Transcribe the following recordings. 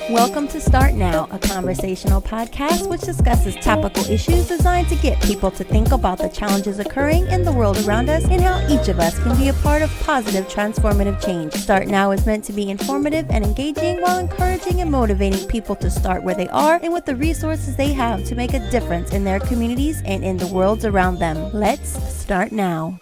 Welcome to Start Now, a conversational podcast which discusses topical issues designed to get people to think about the challenges occurring in the world around us and how each of us can be a part of positive, transformative change. Start Now is meant to be informative and engaging while encouraging and motivating people to start where they are and with the resources they have to make a difference in their communities and in the worlds around them. Let's start now.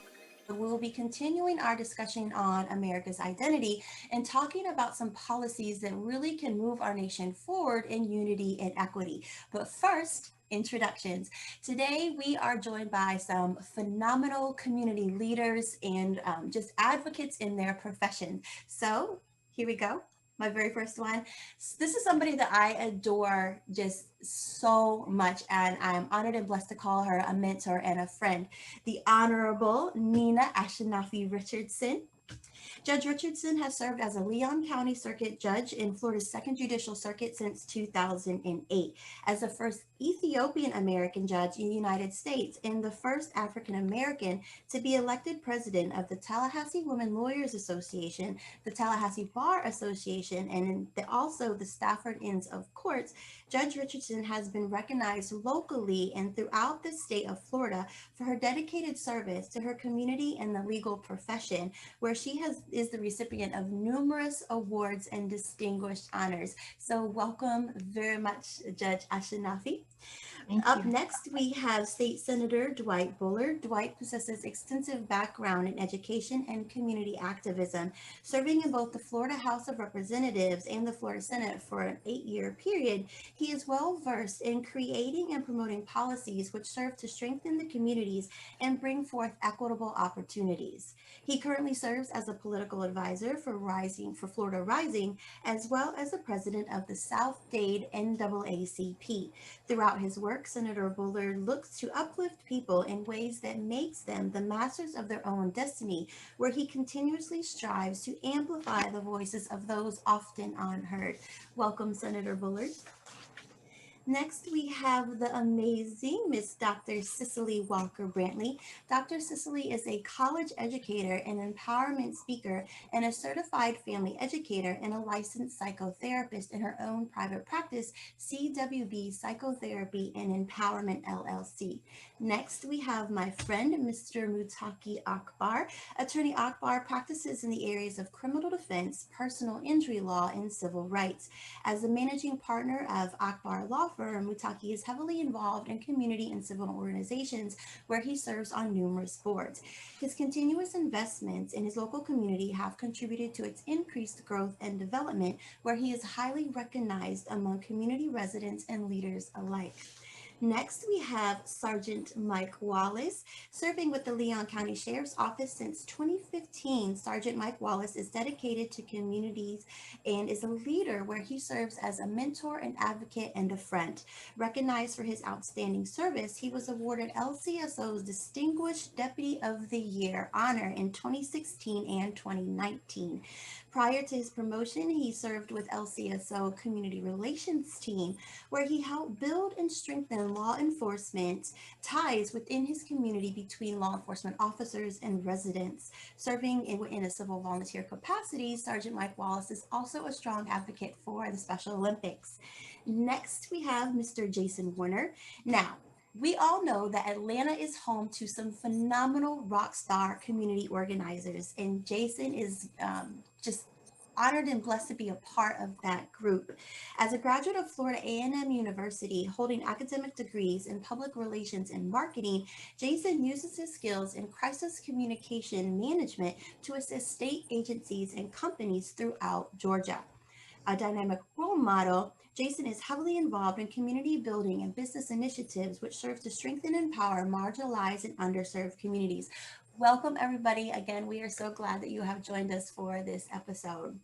We'll be continuing our discussion on America's identity and talking about some policies that really can move our nation forward in unity and equity. But first, introductions. Today, we are joined by some phenomenal community leaders and just advocates in their profession. So here we go. My very first one. This is somebody that I adore just so much, and I'm honored and blessed to call her a mentor and a friend. The Honorable Nina Ashenafi-Richardson. Judge Richardson has served as a Leon County Circuit Judge in Florida's Second Judicial Circuit since 2008, as the first Ethiopian American judge in the United States and the first African American to be elected president of the Tallahassee Women Lawyers Association, the Tallahassee Bar Association, and also the Stafford Inns of Courts. Judge Richardson has been recognized locally and throughout the state of Florida for her dedicated service to her community and the legal profession, where she is the recipient of numerous awards and distinguished honors. So welcome very much, Judge Ashenafi. Up next, we have State Senator Dwight Bullard. Dwight possesses extensive background in education and community activism, serving in both the Florida House of Representatives and the Florida Senate for an 8-year period. He is well versed in creating and promoting policies which serve to strengthen the communities and bring forth equitable opportunities. He currently serves as a political advisor for Florida Rising, as well as the president of the South Dade NAACP. Throughout his work, Senator Bullard looks to uplift people in ways that makes them the masters of their own destiny, where he continuously strives to amplify the voices of those often unheard. Welcome, Senator Bullard. Next, we have the amazing Miss Dr. Cicely Walker Brantley. Dr. Cicely is a college educator and empowerment speaker and a certified family educator and a licensed psychotherapist in her own private practice, CWB Psychotherapy and Empowerment LLC. Next, we have my friend, Mr. Mutaki Akbar. Attorney Akbar practices in the areas of criminal defense, personal injury law, and civil rights. As the managing partner of Akbar Law Firm, Mutaki is heavily involved in community and civil organizations where he serves on numerous boards. His continuous investments in his local community have contributed to its increased growth and development, where he is highly recognized among community residents and leaders alike. Next, we have Sergeant Mike Wallace. Serving with the Leon County Sheriff's Office since 2015, Sergeant Mike Wallace is dedicated to communities and is a leader where he serves as a mentor, an advocate, and a friend. Recognized for his outstanding service, he was awarded LCSO's Distinguished Deputy of the Year honor in 2016 and 2019. Prior to his promotion, he served with LCSO Community Relations Team, where he helped build and strengthen law enforcement ties within his community between law enforcement officers and residents. Serving in a civil volunteer capacity, Sergeant Mike Wallace is also a strong advocate for the Special Olympics. Next, we have Mr. Jason Warner. Now, we all know that Atlanta is home to some phenomenal rock star community organizers, and Jason is just honored and blessed to be a part of that group. As a graduate of Florida A&M University, holding academic degrees in public relations and marketing, Jason uses his skills in crisis communication management to assist state agencies and companies throughout Georgia. A dynamic role model, Jason is heavily involved in community building and business initiatives which serve to strengthen and empower marginalized and underserved communities. Welcome, everybody. Again, we are so glad that you have joined us for this episode.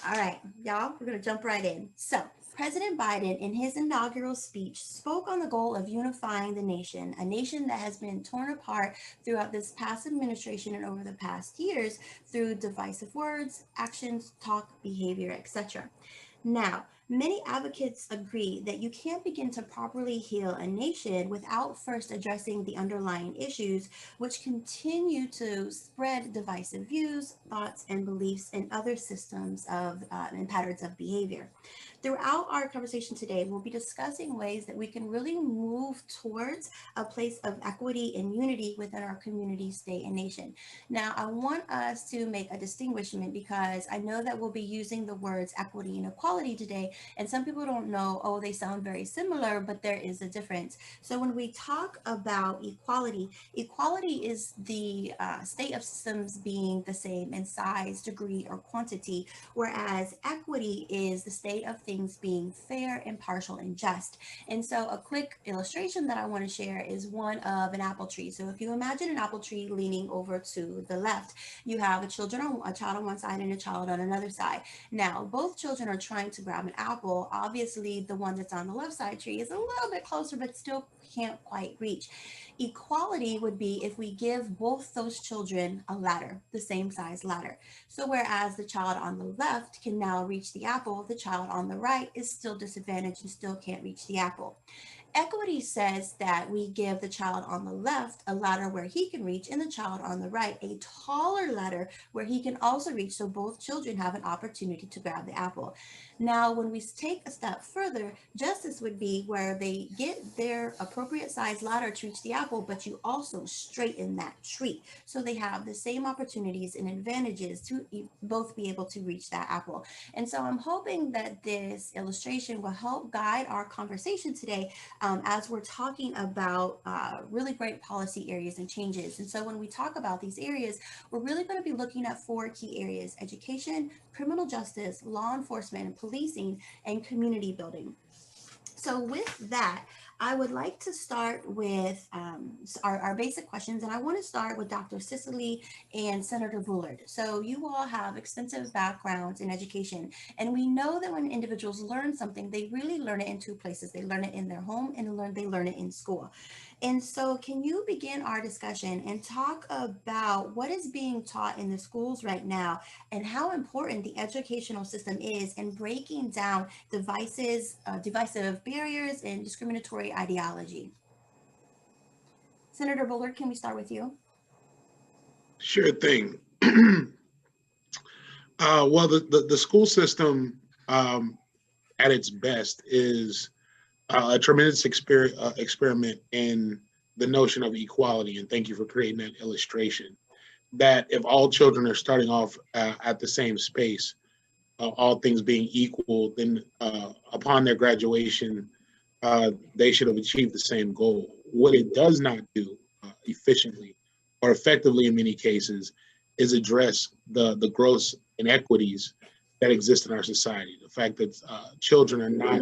All right, y'all, we're going to jump right in. So, President Biden, in his inaugural speech, spoke on the goal of unifying the nation, a nation that has been torn apart throughout this past administration and over the past years through divisive words, actions, talk, behavior, etc. Now, Many advocates agree that you can't begin to properly heal a nation without first addressing the underlying issues, which continue to spread divisive views, thoughts, and beliefs in other systems of and patterns of behavior. Throughout our conversation today, we'll be discussing ways that we can really move towards a place of equity and unity within our community, state, and nation. Now, I want us to make a distinguishment because I know that we'll be using the words equity and equality today, and some people don't know, oh, they sound very similar, but there is a difference. So when we talk about equality, equality is the state of systems being the same in size, degree, or quantity, whereas equity is the state of things being fair, impartial, and just. And so a quick illustration that I want to share is one of an apple tree. So if you imagine an apple tree leaning over to the left, you have a child on one side and a child on another side. Now, both children are trying to grab an apple. Obviously, the one that's on the left side tree is a little bit closer, but still can't quite reach. Equality would be if we give both those children a ladder, the same size ladder. So whereas the child on the left can now reach the apple, the child on the right is still disadvantaged and still can't reach the apple. Equity says that we give the child on the left a ladder where he can reach, and the child on the right a taller ladder where he can also reach, so both children have an opportunity to grab the apple. Now, when we take a step further, justice would be where they get their appropriate size ladder to reach the apple, but you also straighten that tree. So they have the same opportunities and advantages to both be able to reach that apple. And so I'm hoping that this illustration will help guide our conversation today as we're talking about really great policy areas and changes. And so when we talk about these areas, we're really going to be looking at four key areas: education, criminal justice, law enforcement and policing, and community building. So with that, I would like to start with our basic questions, and I want to start with Dr. Cicely and Senator Bullard. So you all have extensive backgrounds in education, and we know that when individuals learn something, they really learn it in two places. They learn it in their home, and they learn it in school. And so can you begin our discussion and talk about what is being taught in the schools right now and how important the educational system is in breaking down divisive barriers and discriminatory ideology? Senator Bullard, can we start with you? Sure thing. Well, the school system at its best is a tremendous experiment in the notion of equality. And thank you for creating that illustration. That if all children are starting off at the same space, all things being equal, then upon their graduation, they should have achieved the same goal. What it does not do efficiently or effectively in many cases is address the gross inequities that exist in our society. The fact that children are not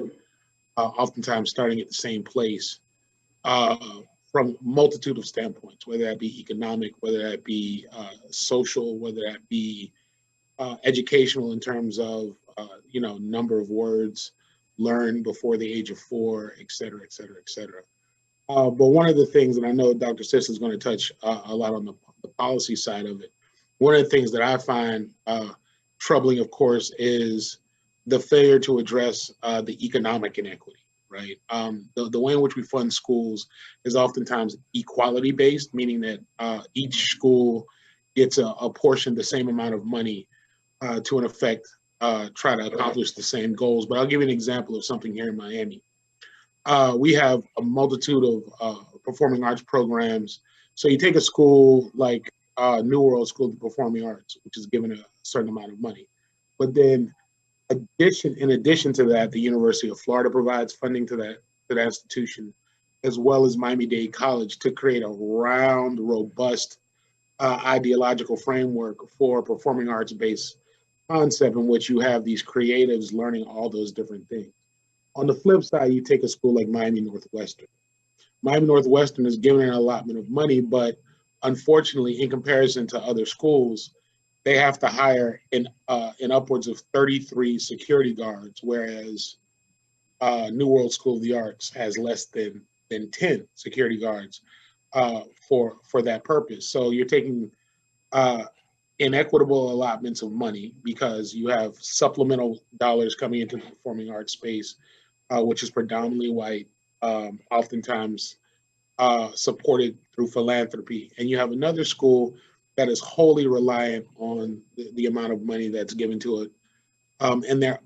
oftentimes starting at the same place uh, from a multitude of standpoints, whether that be economic, whether that be social, whether that be educational in terms of number of words learned before the age of 4, et cetera, et cetera, et cetera. But one of the things, and I know Dr. Sis is going to touch a lot on the policy side of it. One of the things that I find troubling, of course, is the failure to address the economic inequity. Right. The way in which we fund schools is oftentimes equality based, meaning that each school gets a portion, the same amount of money to, in effect, try to accomplish the same goals. But I'll give you an example of something here in Miami. We have a multitude of performing arts programs. So you take a school like New World School of Performing Arts, which is given a certain amount of money. But then in addition to that, the University of Florida provides funding to that institution, as well as Miami-Dade College, to create a round, robust ideological framework for performing arts-based concept in which you have these creatives learning all those different things. On the flip side, you take a school like Miami Northwestern. Miami Northwestern is given an allotment of money, but unfortunately, in comparison to other schools, they have to hire in upwards of 33 security guards, whereas New World School of the Arts has less than 10 security guards for that purpose. So you're taking inequitable allotments of money because you have supplemental dollars coming into the performing arts space, which is predominantly white, oftentimes supported through philanthropy. And you have another school that is wholly reliant on the amount of money that's given to it. And they're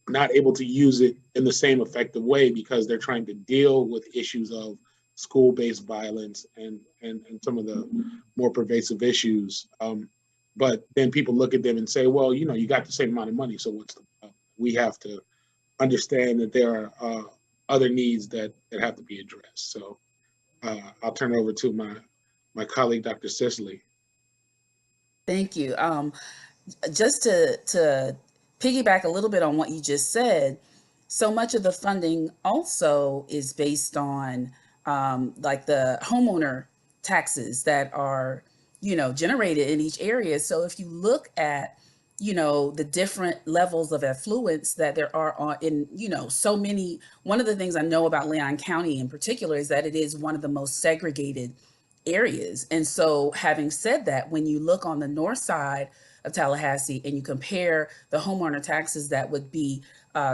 not able to use it in the same effective way because they're trying to deal with issues of school-based violence and some of the more pervasive issues. But then people look at them and say, well, you got the same amount of money, so what's the problem? We have to understand that there are other needs that have to be addressed. So I'll turn it over to my colleague, Dr. Cicely. Thank you. Just to piggyback a little bit on what you just said, so much of the funding also is based on like the homeowner taxes that are, generated in each area. So if you look at, the different levels of affluence that there are in, so many, one of the things I know about Leon County in particular is that it is one of the most segregated areas. And so having said that, when you look on the north side of Tallahassee and you compare the homeowner taxes that would be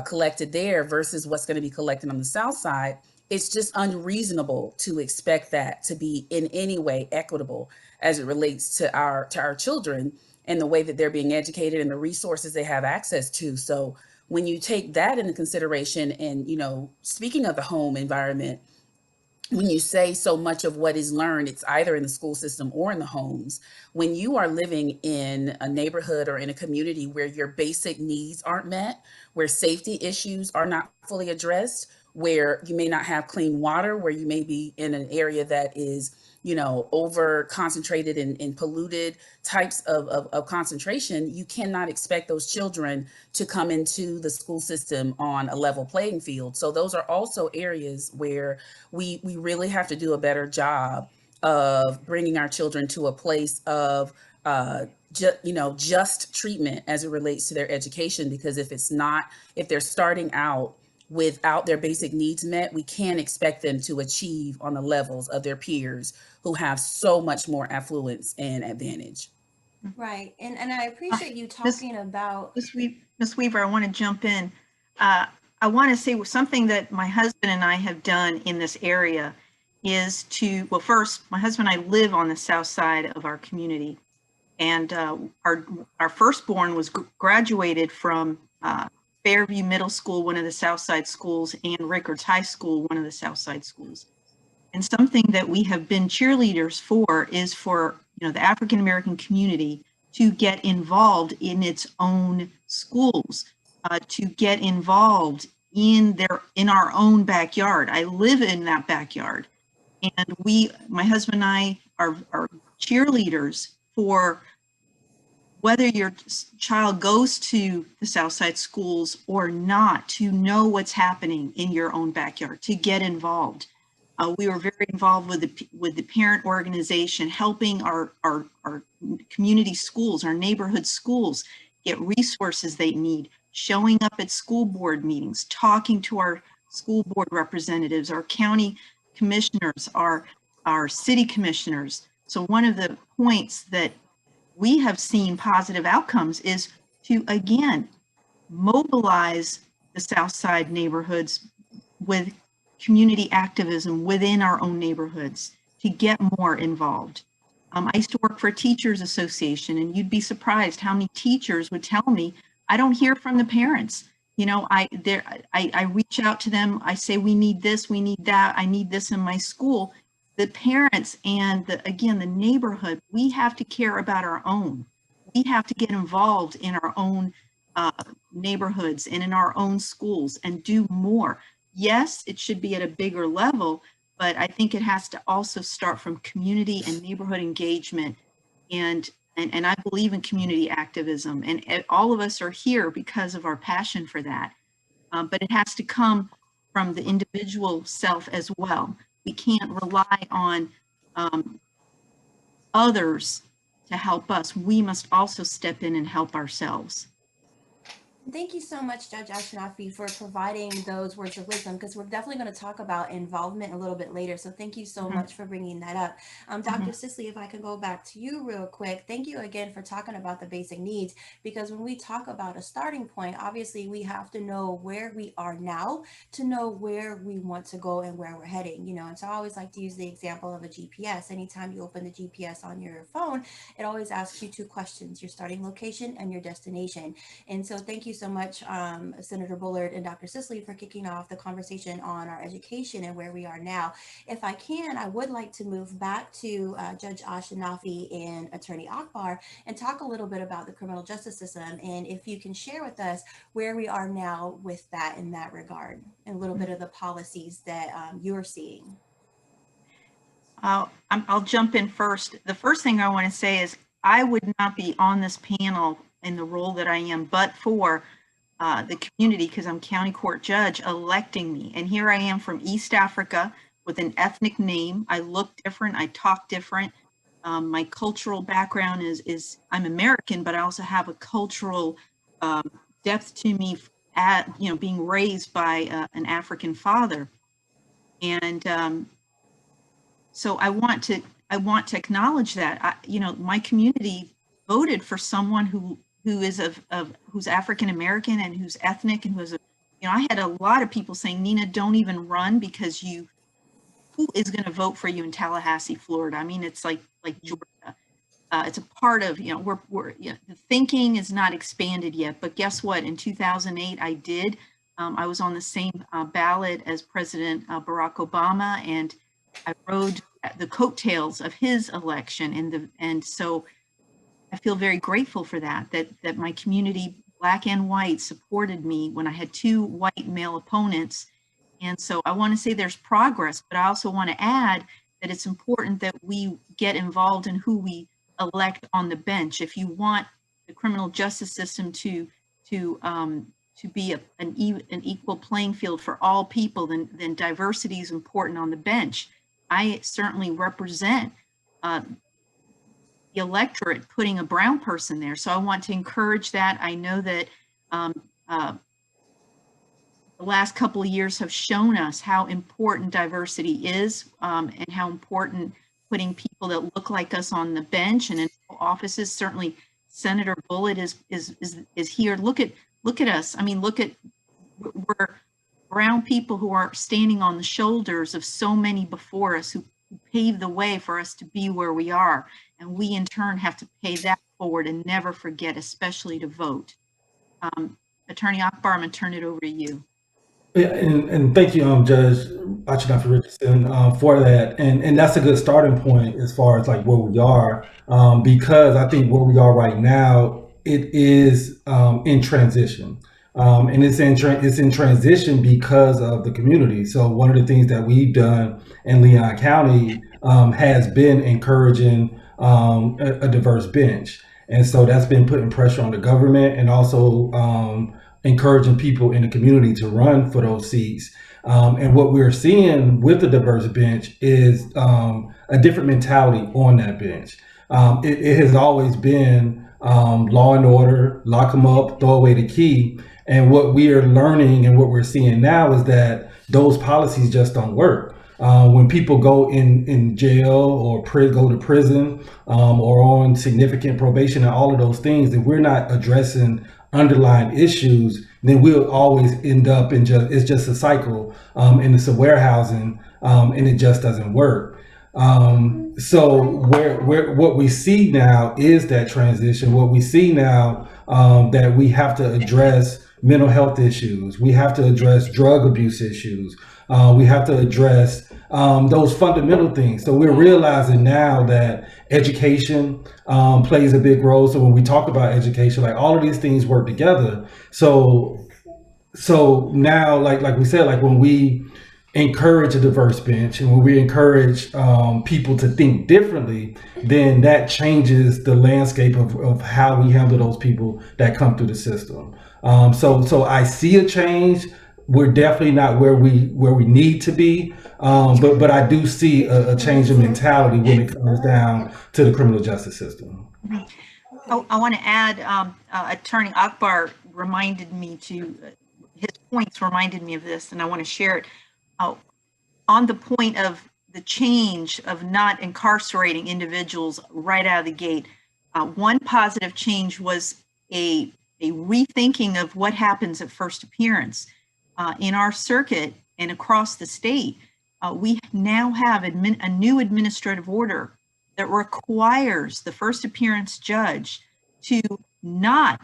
collected there versus what's going to be collected on the south side, it's just unreasonable to expect that to be in any way equitable as it relates to our children and the way that they're being educated and the resources they have access to. So when you take that into consideration and, speaking of the home environment, when you say so much of what is learned, it's either in the school system or in the homes. When you are living in a neighborhood or in a community where your basic needs aren't met, where safety issues are not fully addressed, where you may not have clean water, where you may be in an area that is, over concentrated in polluted types of concentration, you cannot expect those children to come into the school system on a level playing field. So those are also areas where we really have to do a better job of bringing our children to a place of just treatment as it relates to their education, because if they're starting out without their basic needs met, we can't expect them to achieve on the levels of their peers who have so much more affluence and advantage. Right. And I appreciate you talking about Ms. Weaver, I want to jump in. I want to say something that my husband and I have done in this area is well, first, my husband and I live on the south side of our community. And our firstborn was graduated from Fairview Middle School, one of the South Side schools, and Rickards High School, one of the South Side schools. And something that we have been cheerleaders for is for the African American community to get involved in its own schools, to get involved in our own backyard. I live in that backyard, and my husband and I are cheerleaders for whether your child goes to the Southside schools or not, to know what's happening in your own backyard, to get involved. We were very involved with the parent organization, helping our community schools, our neighborhood schools, get resources they need, showing up at school board meetings, talking to our school board representatives, our county commissioners, our city commissioners. So one of the points that we have seen positive outcomes is to, again, mobilize the South Side neighborhoods with community activism within our own neighborhoods to get more involved. I used to work for a teachers association, and you'd be surprised how many teachers would tell me, I don't hear from the parents. I reach out to them. I say, we need this, we need that. I need this in my school. The parents and the neighborhood, we have to care about our own. We have to get involved in our own neighborhoods and in our own schools and do more. Yes, it should be at a bigger level, but I think it has to also start from community and neighborhood engagement. And I believe in community activism, and all of us are here because of our passion for that. But it has to come from the individual self as well. We can't rely on others to help us. We must also step in and help ourselves. Thank you so much, Judge Ashenafi, for providing those words of wisdom, because we're definitely going to talk about involvement a little bit later. So thank you so much for bringing that up. Dr. Sisley, if I could go back to you real quick, thank you again for talking about the basic needs, because when we talk about a starting point, obviously we have to know where we are now to know where we want to go and where we're heading, and so I always like to use the example of a GPS. Anytime you open the GPS on your phone, it always asks you two questions: your starting location and your destination. And so thank you so much, Senator Bullard and Dr. Sisley, for kicking off the conversation on our education and where we are now. If I can, I would like to move back to Judge Ashenafi and Attorney Akbar and talk a little bit about the criminal justice system. And if you can share with us where we are now with that in that regard, and a little bit of the policies that you're seeing. I'll jump in first. The first thing I want to say is I would not be on this panel in the role that I am, but for the community, because I'm county court judge, electing me. And here I am from East Africa with an ethnic name. I look different. I talk different. My cultural background is I'm American, but I also have a cultural depth to me at, being raised by an African father. And so I want to acknowledge that, my community voted for someone who is who's African American and who's ethnic and who's I had a lot of people saying, Nina, don't even run, because who is going to vote for you in Tallahassee, Florida? I mean, it's like Georgia. It's a part of, we're the thinking is not expanded yet, but guess what? In 2008, I did. I was on the same ballot as President Barack Obama, and I rode the coattails of his election, and so I feel very grateful for that my community, Black and white, supported me when I had two white male opponents. And so I want to say there's progress, but I also want to add that it's important that we get involved in who we elect on the bench. If you want the criminal justice system to be an equal playing field for all people, then diversity is important on the bench. I certainly represent the electorate putting a brown person there. So I want to encourage that. I know that the last couple of years have shown us how important diversity is, and how important putting people that look like us on the bench and in offices. Certainly Senator Bullitt is here. Look at us. I mean, we're brown people who are standing on the shoulders of so many before us who paved the way for us to be where we are. And we in turn have to pay that forward and never forget, especially to vote. Attorney Akbar, I'm going to turn it over to you. Yeah, and thank you, Judge Ashenafi-Richardson, for that. And that's a good starting point as far as like where we are, because I think where we are right now, it is in transition. And it's in transition because of the community. So one of the things that we've done in Leon County has been encouraging a diverse bench. And so that's been putting pressure on the government and also encouraging people in the community to run for those seats. And what we're seeing with the diverse bench is a different mentality on that bench. It has always been law and order, lock them up, throw away the key. And what we are learning and what we're seeing now is that those policies just don't work. When people go in jail or go to prison or on significant probation and all of those things, if we're not addressing underlying issues, then we'll always end up in it's just a cycle, and it's a warehousing, and it just doesn't work. So what we see now is that transition. What we see now, that we have to address mental health issues. We have to address drug abuse issues. We have to address those fundamental things. So we're realizing now that education plays a big role. So when we talk about education, like all of these things work together. So now, like we said, like when we encourage a diverse bench and when we encourage people to think differently, then that changes the landscape of how we handle those people that come through the system. So I see a change. We're definitely not where we need to be, but I do see a change in mentality when it comes down to the criminal justice system. I want to add, Attorney Akbar, reminded me his points reminded me of this, and I want to share it. On the point of the change of not incarcerating individuals right out of the gate, one positive change was a rethinking of what happens at first appearance. In our circuit and across the state, we now have a new administrative order that requires the first appearance judge to not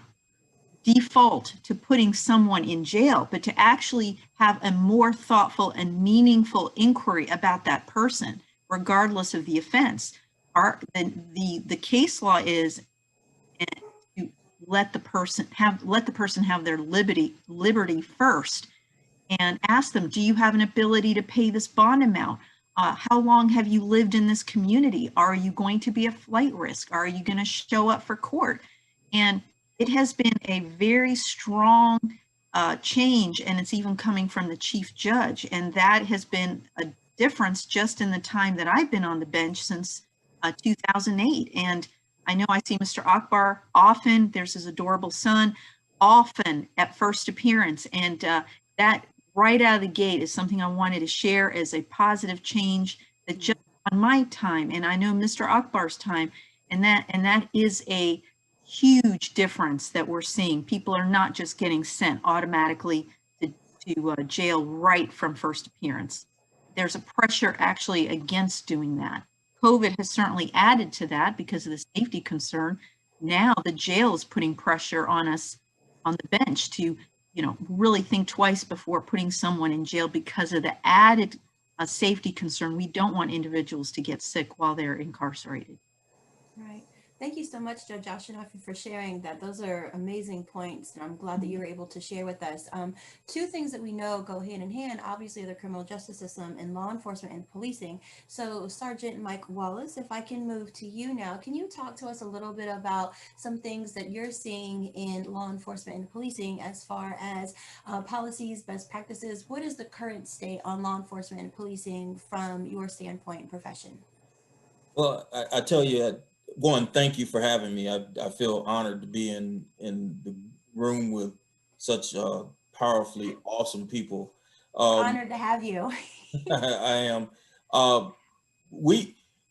default to putting someone in jail, but to actually have a more thoughtful and meaningful inquiry about that person, regardless of the offense. The case law is to let the person have their liberty first, and ask them, do you have an ability to pay this bond amount? How long have you lived in this community? Are you going to be a flight risk? Are you going to show up for court? And it has been a very strong change, and it's even coming from the chief judge. And that has been a difference just in the time that I've been on the bench since 2008. And I know I see Mr. Akbar often. There's his adorable son, often at first appearance. And that right out of the gate is something I wanted to share as a positive change that just on my time, and I know Mr. Akbar's time, and that is a huge difference that we're seeing. People are not just getting sent automatically to jail right from first appearance. There's a pressure actually against doing that. COVID has certainly added to that because of the safety concern. Now the jail is putting pressure on us on the bench to, really think twice before putting someone in jail because of the added safety concern. We don't want individuals to get sick while they're incarcerated. Right. Thank you so much, Judge Ashenafi, for sharing that. Those are amazing points, and I'm glad that you were able to share with us. Two things that we know go hand in hand, obviously, the criminal justice system and law enforcement and policing. So, Sergeant Mike Wallace, if I can move to you now, can you talk to us a little bit about some things that you're seeing in law enforcement and policing as far as policies, best practices? What is the current state on law enforcement and policing from your standpoint and profession? Well, I tell you, one, thank you for having me. I feel honored to be in the room with such powerfully awesome people. Honored to have you. I am.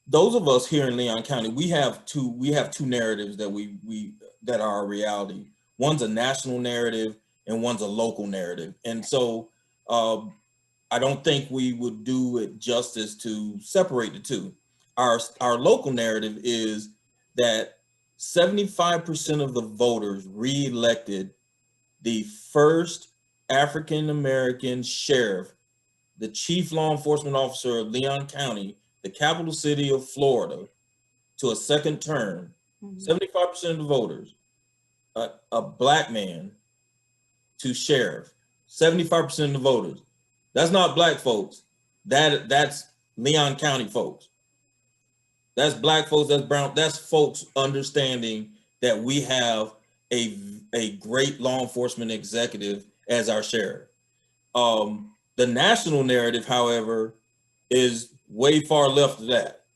Those of us here in Leon County, we have two narratives that are a reality. One's a national narrative and one's a local narrative. And so I don't think we would do it justice to separate the two. Our local narrative is that 75% of the voters re-elected the first African-American sheriff, the chief law enforcement officer of Leon County, the capital city of Florida, to a second term. 75% of the voters, a black man to sheriff, 75% of the voters. That's not black folks. That's Leon County folks. That's black folks, that's brown, that's folks understanding that we have a great law enforcement executive as our sheriff. The national narrative, however, is way far left of that.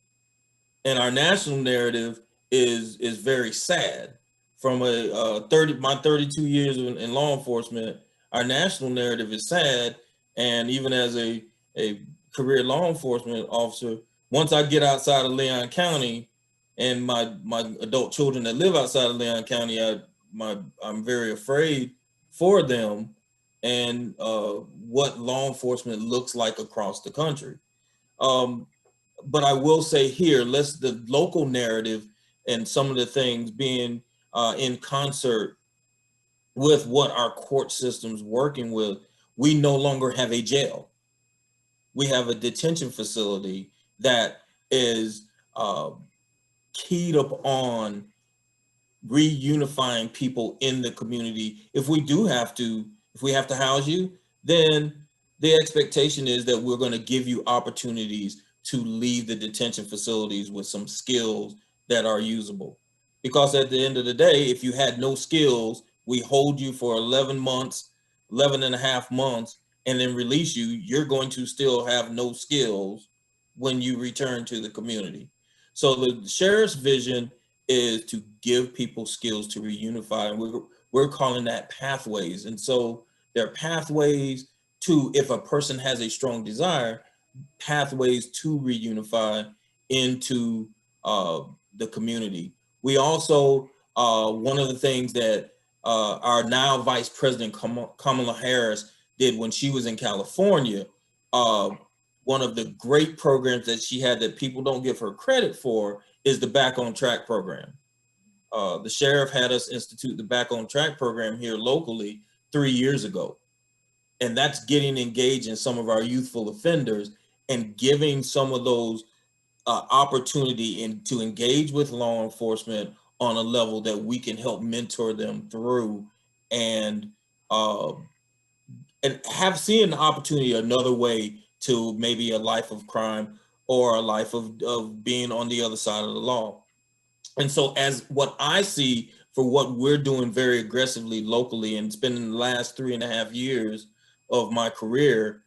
And our national narrative is very sad. From my 32 years in law enforcement, our national narrative is sad. And even as a career law enforcement officer, once I get outside of Leon County and my adult children that live outside of Leon County, I'm very afraid for them and what law enforcement looks like across the country. But I will say here, the local narrative and some of the things being in concert with what our court system's working with, we no longer have a jail. We have a detention facility that is keyed up on reunifying people in the community. If we have to house you, then the expectation is that we're going to give you opportunities to leave the detention facilities with some skills that are usable. Because at the end of the day, if you had no skills, we hold you for 11 and a half months, and then release you, you're going to still have no skills when you return to the community. So the sheriff's vision is to give people skills to reunify. And we're calling that pathways. And so there are pathways to, if a person has a strong desire, pathways to reunify into the community. We also, one of the things that our now Vice President Kamala Harris did when she was in California, one of the great programs that she had that people don't give her credit for is the Back on Track program. The sheriff had us institute the Back on Track program here locally 3 years ago. And that's getting engaged in some of our youthful offenders and giving some of those opportunity to engage with law enforcement on a level that we can help mentor them through and have seen the opportunity another way to maybe a life of crime or a life of being on the other side of the law. And so as what I see for what we're doing very aggressively locally, and it's been in the last 3.5 years of my career,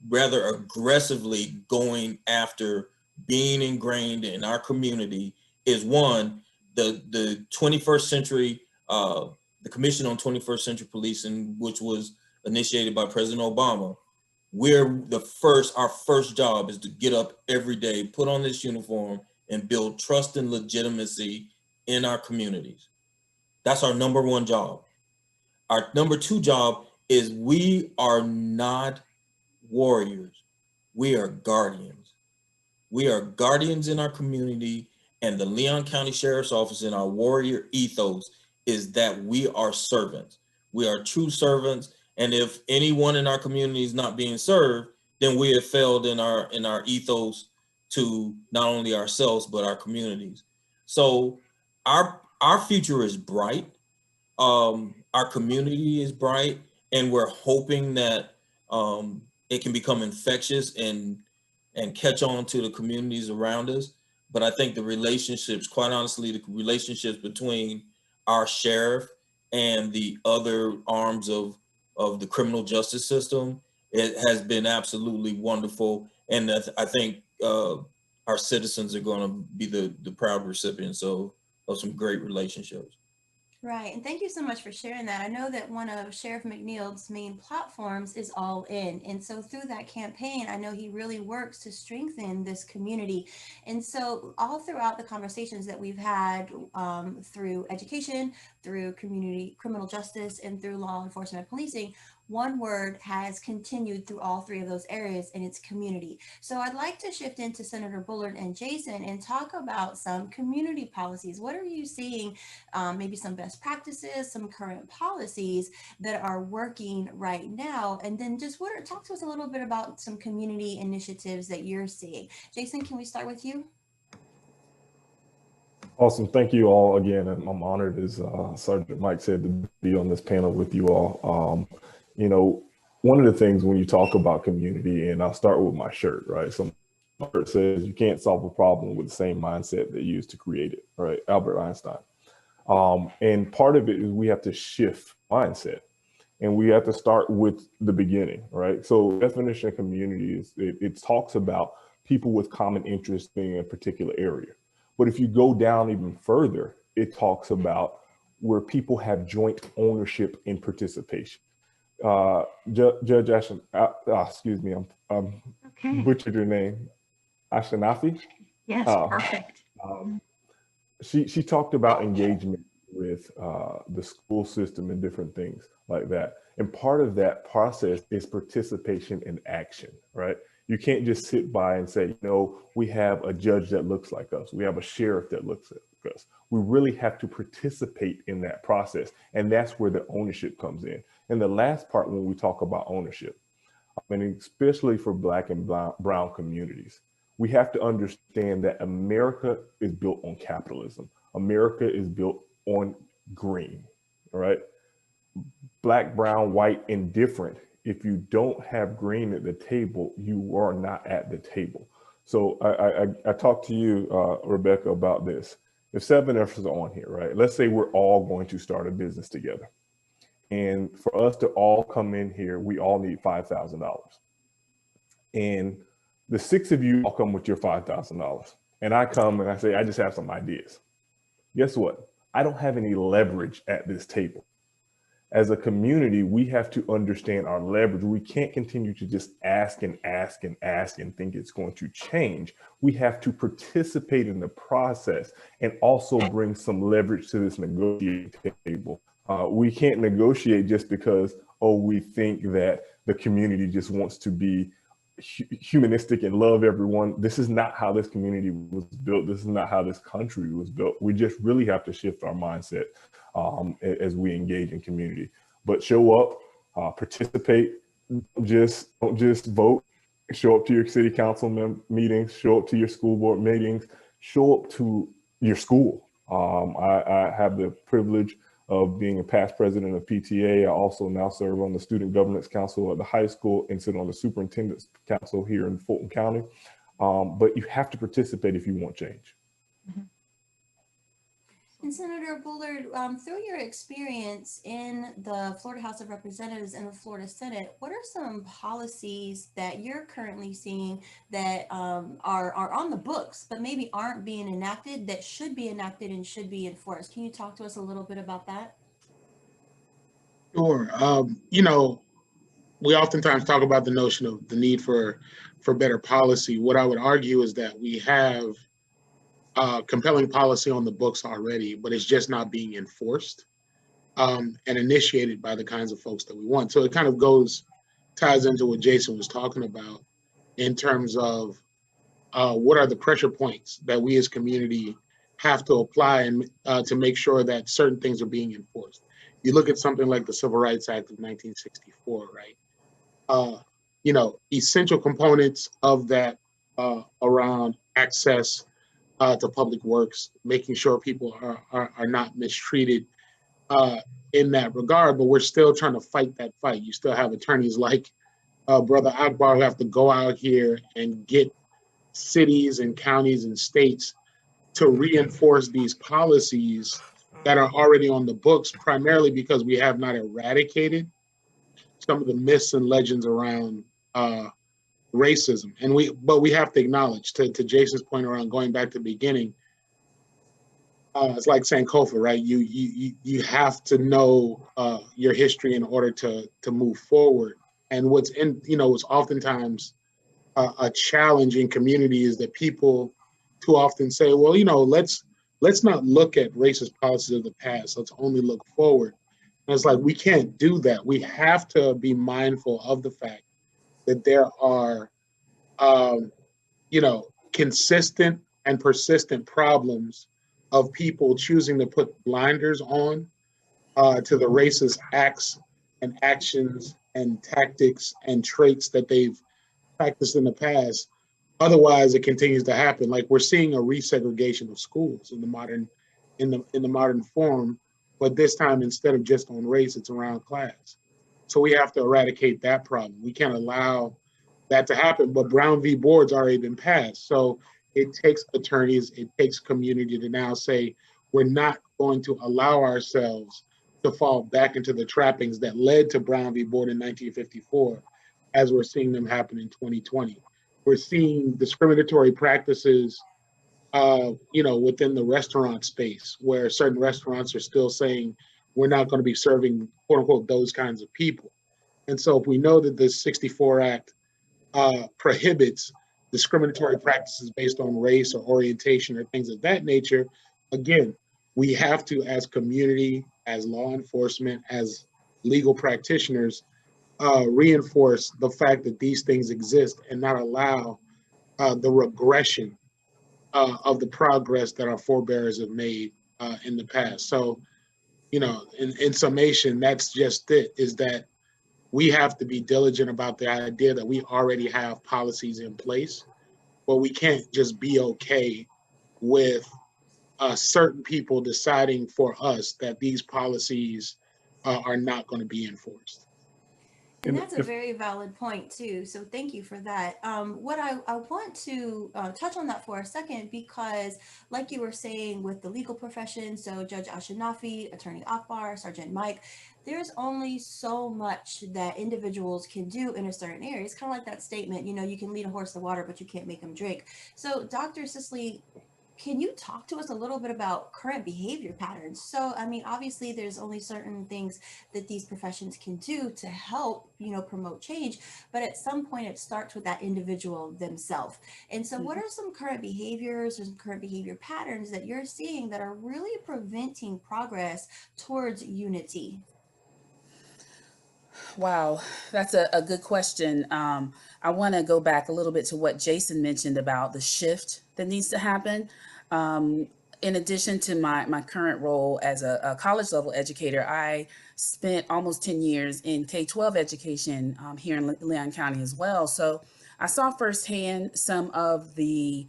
rather aggressively going after being ingrained in our community, is one, the 21st century, the Commission on 21st Century Policing, which was initiated by President Obama. Our first job is to get up every day, put on this uniform, and build trust and legitimacy in our communities. That's our number one job. Our number two job is we are not warriors. We are guardians. We are guardians in our community, and the Leon County Sheriff's Office in our warrior ethos is that we are servants. We are true servants, and if anyone in our community is not being served, then we have failed in our ethos to not only ourselves but our communities. So our future is bright. Our community is bright, and we're hoping that it can become infectious and catch on to the communities around us. But I think the relationships, quite honestly, the relationships between our sheriff and the other arms of the criminal justice system, it has been absolutely wonderful. And I think our citizens are going to be the proud recipients of some great relationships. Right. And thank you so much for sharing that. I know that one of Sheriff McNeil's main platforms is All In. And so through that campaign, I know he really works to strengthen this community. And so all throughout the conversations that we've had through education, through community criminal justice, and through law enforcement policing, one word has continued through all three of those areas, and it's community. So I'd like to shift into Senator Bullard and Jason and talk about some community policies. What are you seeing, maybe some best practices, some current policies that are working right now? And then just talk to us a little bit about some community initiatives that you're seeing. Jason, can we start with you? Awesome. Thank you all again. And I'm honored, as Sergeant Mike said, to be on this panel with you all. One of the things when you talk about community, and I'll start with my shirt, right? So my shirt says you can't solve a problem with the same mindset that you used to create it, right? Albert Einstein. And part of it is we have to shift mindset, and we have to start with the beginning, right? So definition of community is it talks about people with common interest in a particular area. But if you go down even further, it talks about where people have joint ownership and participation. Judge Ashen, excuse me, I'm Okay. butchered your name, Ashenafi. Yes, perfect. She talked about engagement with the school system and different things like that. And part of that process is participation in action, right? You can't just sit by and say, we have a judge that looks like us. We have a sheriff that looks like us. We really have to participate in that process. And that's where the ownership comes in. And the last part, when we talk about ownership, and especially for Black and brown communities, we have to understand that America is built on capitalism. America is built on green, all right? Black, brown, white, and different. If you don't have green at the table, you are not at the table. So I talked to you, Rebecca, about this. If 7 of us are on here, right? Let's say we're all going to start a business together. And for us to all come in here, we all need $5,000. And the 6 of you all come with your $5,000. And I come and I say, I just have some ideas. Guess what? I don't have any leverage at this table. As a community, we have to understand our leverage. We can't continue to just ask and ask and ask and think it's going to change. We have to participate in the process and also bring some leverage to this negotiating table. We can't negotiate just because, oh, we think that the community just wants to be humanistic and love everyone. This is not how this community was built. This is not how this country was built. We just really have to shift our mindset as we engage in community. But show up, participate. Don't just vote. Show up to your city council meetings. Show up to your school board meetings. Show up to your school. I have the privilege of being a past president of PTA. I also now serve on the Student Governance Council at the high school and sit on the Superintendent's Council here in Fulton County. But you have to participate if you want change. And Senator Bullard, through your experience in the Florida House of Representatives and the Florida Senate, what are some policies that you're currently seeing that are on the books, but maybe aren't being enacted, that should be enacted and should be enforced? Can you talk to us a little bit about that? Sure. We oftentimes talk about the notion of the need for better policy. What I would argue is that we have compelling policy on the books already, but it's just not being enforced and initiated by the kinds of folks that we want. So it kind of ties into what Jason was talking about in terms of what are the pressure points that we as community have to apply and to make sure that certain things are being enforced. You look at something like the Civil Rights Act of 1964, right? Essential components of that around access to public works, making sure people are not mistreated in that regard, but we're still trying to fight that fight. You still have attorneys like Brother Akbar who have to go out here and get cities and counties and states to reinforce these policies that are already on the books, primarily because we have not eradicated some of the myths and legends around racism. But we have to acknowledge, to Jason's point around going back to the beginning, it's like Sankofa, right? You have to know your history in order to move forward. And what's oftentimes a challenge in community is that people too often say, well, let's not look at racist policies of the past. Let's only look forward. And it's like, we can't do that. We have to be mindful of the fact that there are, consistent and persistent problems of people choosing to put blinders on to the racist acts and actions and tactics and traits that they've practiced in the past. Otherwise, it continues to happen. Like, we're seeing a resegregation of schools in the modern form, but this time, instead of just on race, it's around class. So we have to eradicate that problem. We can't allow that to happen. But Brown v. Board's already been passed. So it takes attorneys, it takes community to now say, we're not going to allow ourselves to fall back into the trappings that led to Brown v. Board in 1954, as we're seeing them happen in 2020. We're seeing discriminatory practices, within the restaurant space, where certain restaurants are still saying, we're not going to be serving, quote unquote, those kinds of people. And so if we know that the 64 Act prohibits discriminatory practices based on race or orientation or things of that nature, again, we have to, as community, as law enforcement, as legal practitioners, reinforce the fact that these things exist and not allow the regression of the progress that our forebears have made in the past. So, in summation, that's just it, is that we have to be diligent about the idea that we already have policies in place, but we can't just be okay with certain people deciding for us that these policies are not going to be enforced. And that's a very valid point too. So thank you for that. What I want to touch on that for a second, because like you were saying with the legal profession, so Judge Ashenafi, Attorney Akbar, Sergeant Mike, there's only so much that individuals can do in a certain area. It's kind of like that statement, you can lead a horse to water, but you can't make him drink. So Dr. Sisley, can you talk to us a little bit about current behavior patterns? So, I mean, obviously, there's only certain things that these professions can do to help, promote change. But at some point, it starts with that individual themselves. And so, what Mhm. are some current behaviors or some current behavior patterns that you're seeing that are really preventing progress towards unity? Wow, that's a good question. I want to go back a little bit to what Jason mentioned about the shift that needs to happen. Um, in addition to my current role as a college level educator, I spent almost 10 years in K-12 education here in Leon County as well. So I saw firsthand some of the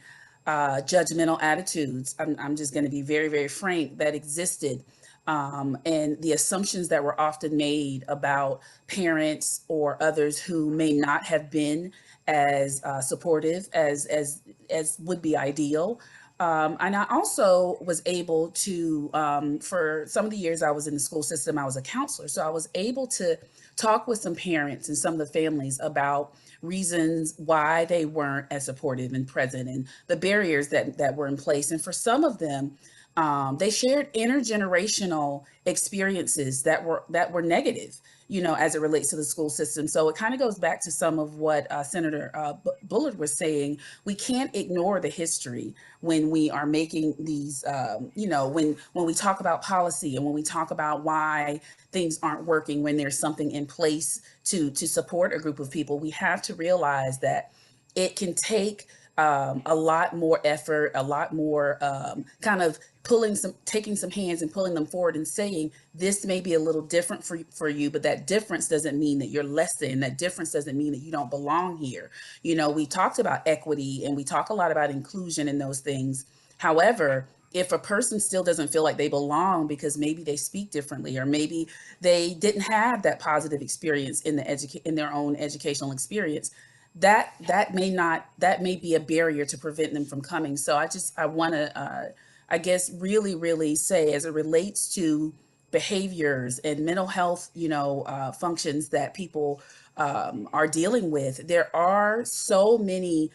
judgmental attitudes. I'm just going to be very, very frank that existed, and the assumptions that were often made about parents or others who may not have been as supportive as would be ideal. And I also was able to, for some of the years I was in the school system, I was a counselor. So I was able to talk with some parents and some of the families about reasons why they weren't as supportive and present and the barriers that were in place. And for some of them, they shared intergenerational experiences that were negative, as it relates to the school system. So it kind of goes back to some of what Senator Bullard was saying. We can't ignore the history when we are making these, when we talk about policy and when we talk about why things aren't working, when there's something in place to support a group of people. We have to realize that it can take a lot more effort, a lot more kind of taking some hands and pulling them forward and saying, this may be a little different for you, but that difference doesn't mean that you're less than. That difference doesn't mean that you don't belong here. We talked about equity and we talk a lot about inclusion and those things. However, if a person still doesn't feel like they belong because maybe they speak differently or maybe they didn't have that positive experience in their own educational experience, that may be a barrier to prevent them from coming. So I want to I guess really really say, as it relates to behaviors and mental health functions that people are dealing with, there are so many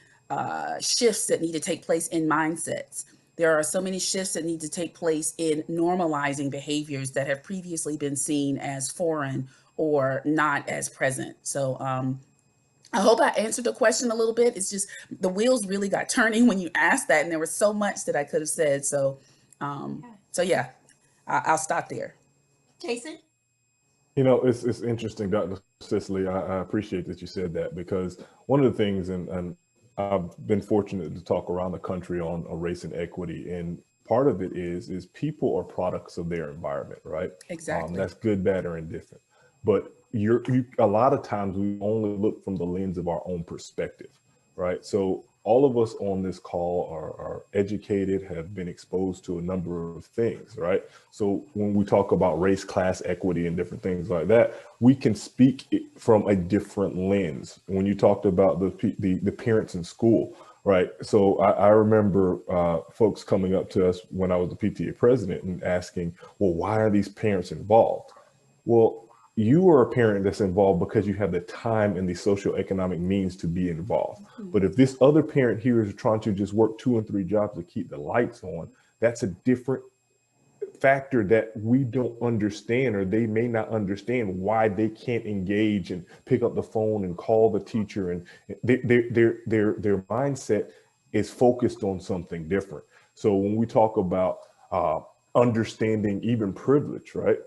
shifts that need to take place in mindsets. There are so many shifts that need to take place in normalizing behaviors that have previously been seen as foreign or not as present. So I hope I answered the question a little bit. It's just the wheels really got turning when you asked that, and there was so much that I could have said. So yeah, I'll stop there. Jason? It's interesting, Dr. Cicely. I appreciate that you said that, because one of the things, and I've been fortunate to talk around the country on race and equity, and part of it is people are products of their environment, right? Exactly. That's good, bad, or indifferent. But a lot of times we only look from the lens of our own perspective, right? So all of us on this call are educated, have been exposed to a number of things, right? So when we talk about race, class, equity, and different things like that, we can speak from a different lens. When you talked about the parents in school, right? So I remember folks coming up to us when I was the PTA president and asking, well, why are these parents involved? Well, you are a parent that's involved because you have the time and the socioeconomic means to be involved. But if this other parent here is trying to just work 2 and 3 jobs to keep the lights on, that's a different factor that we don't understand, or they may not understand why they can't engage and pick up the phone and call the teacher. And their mindset is focused on something different. So when we talk about understanding even privilege, right?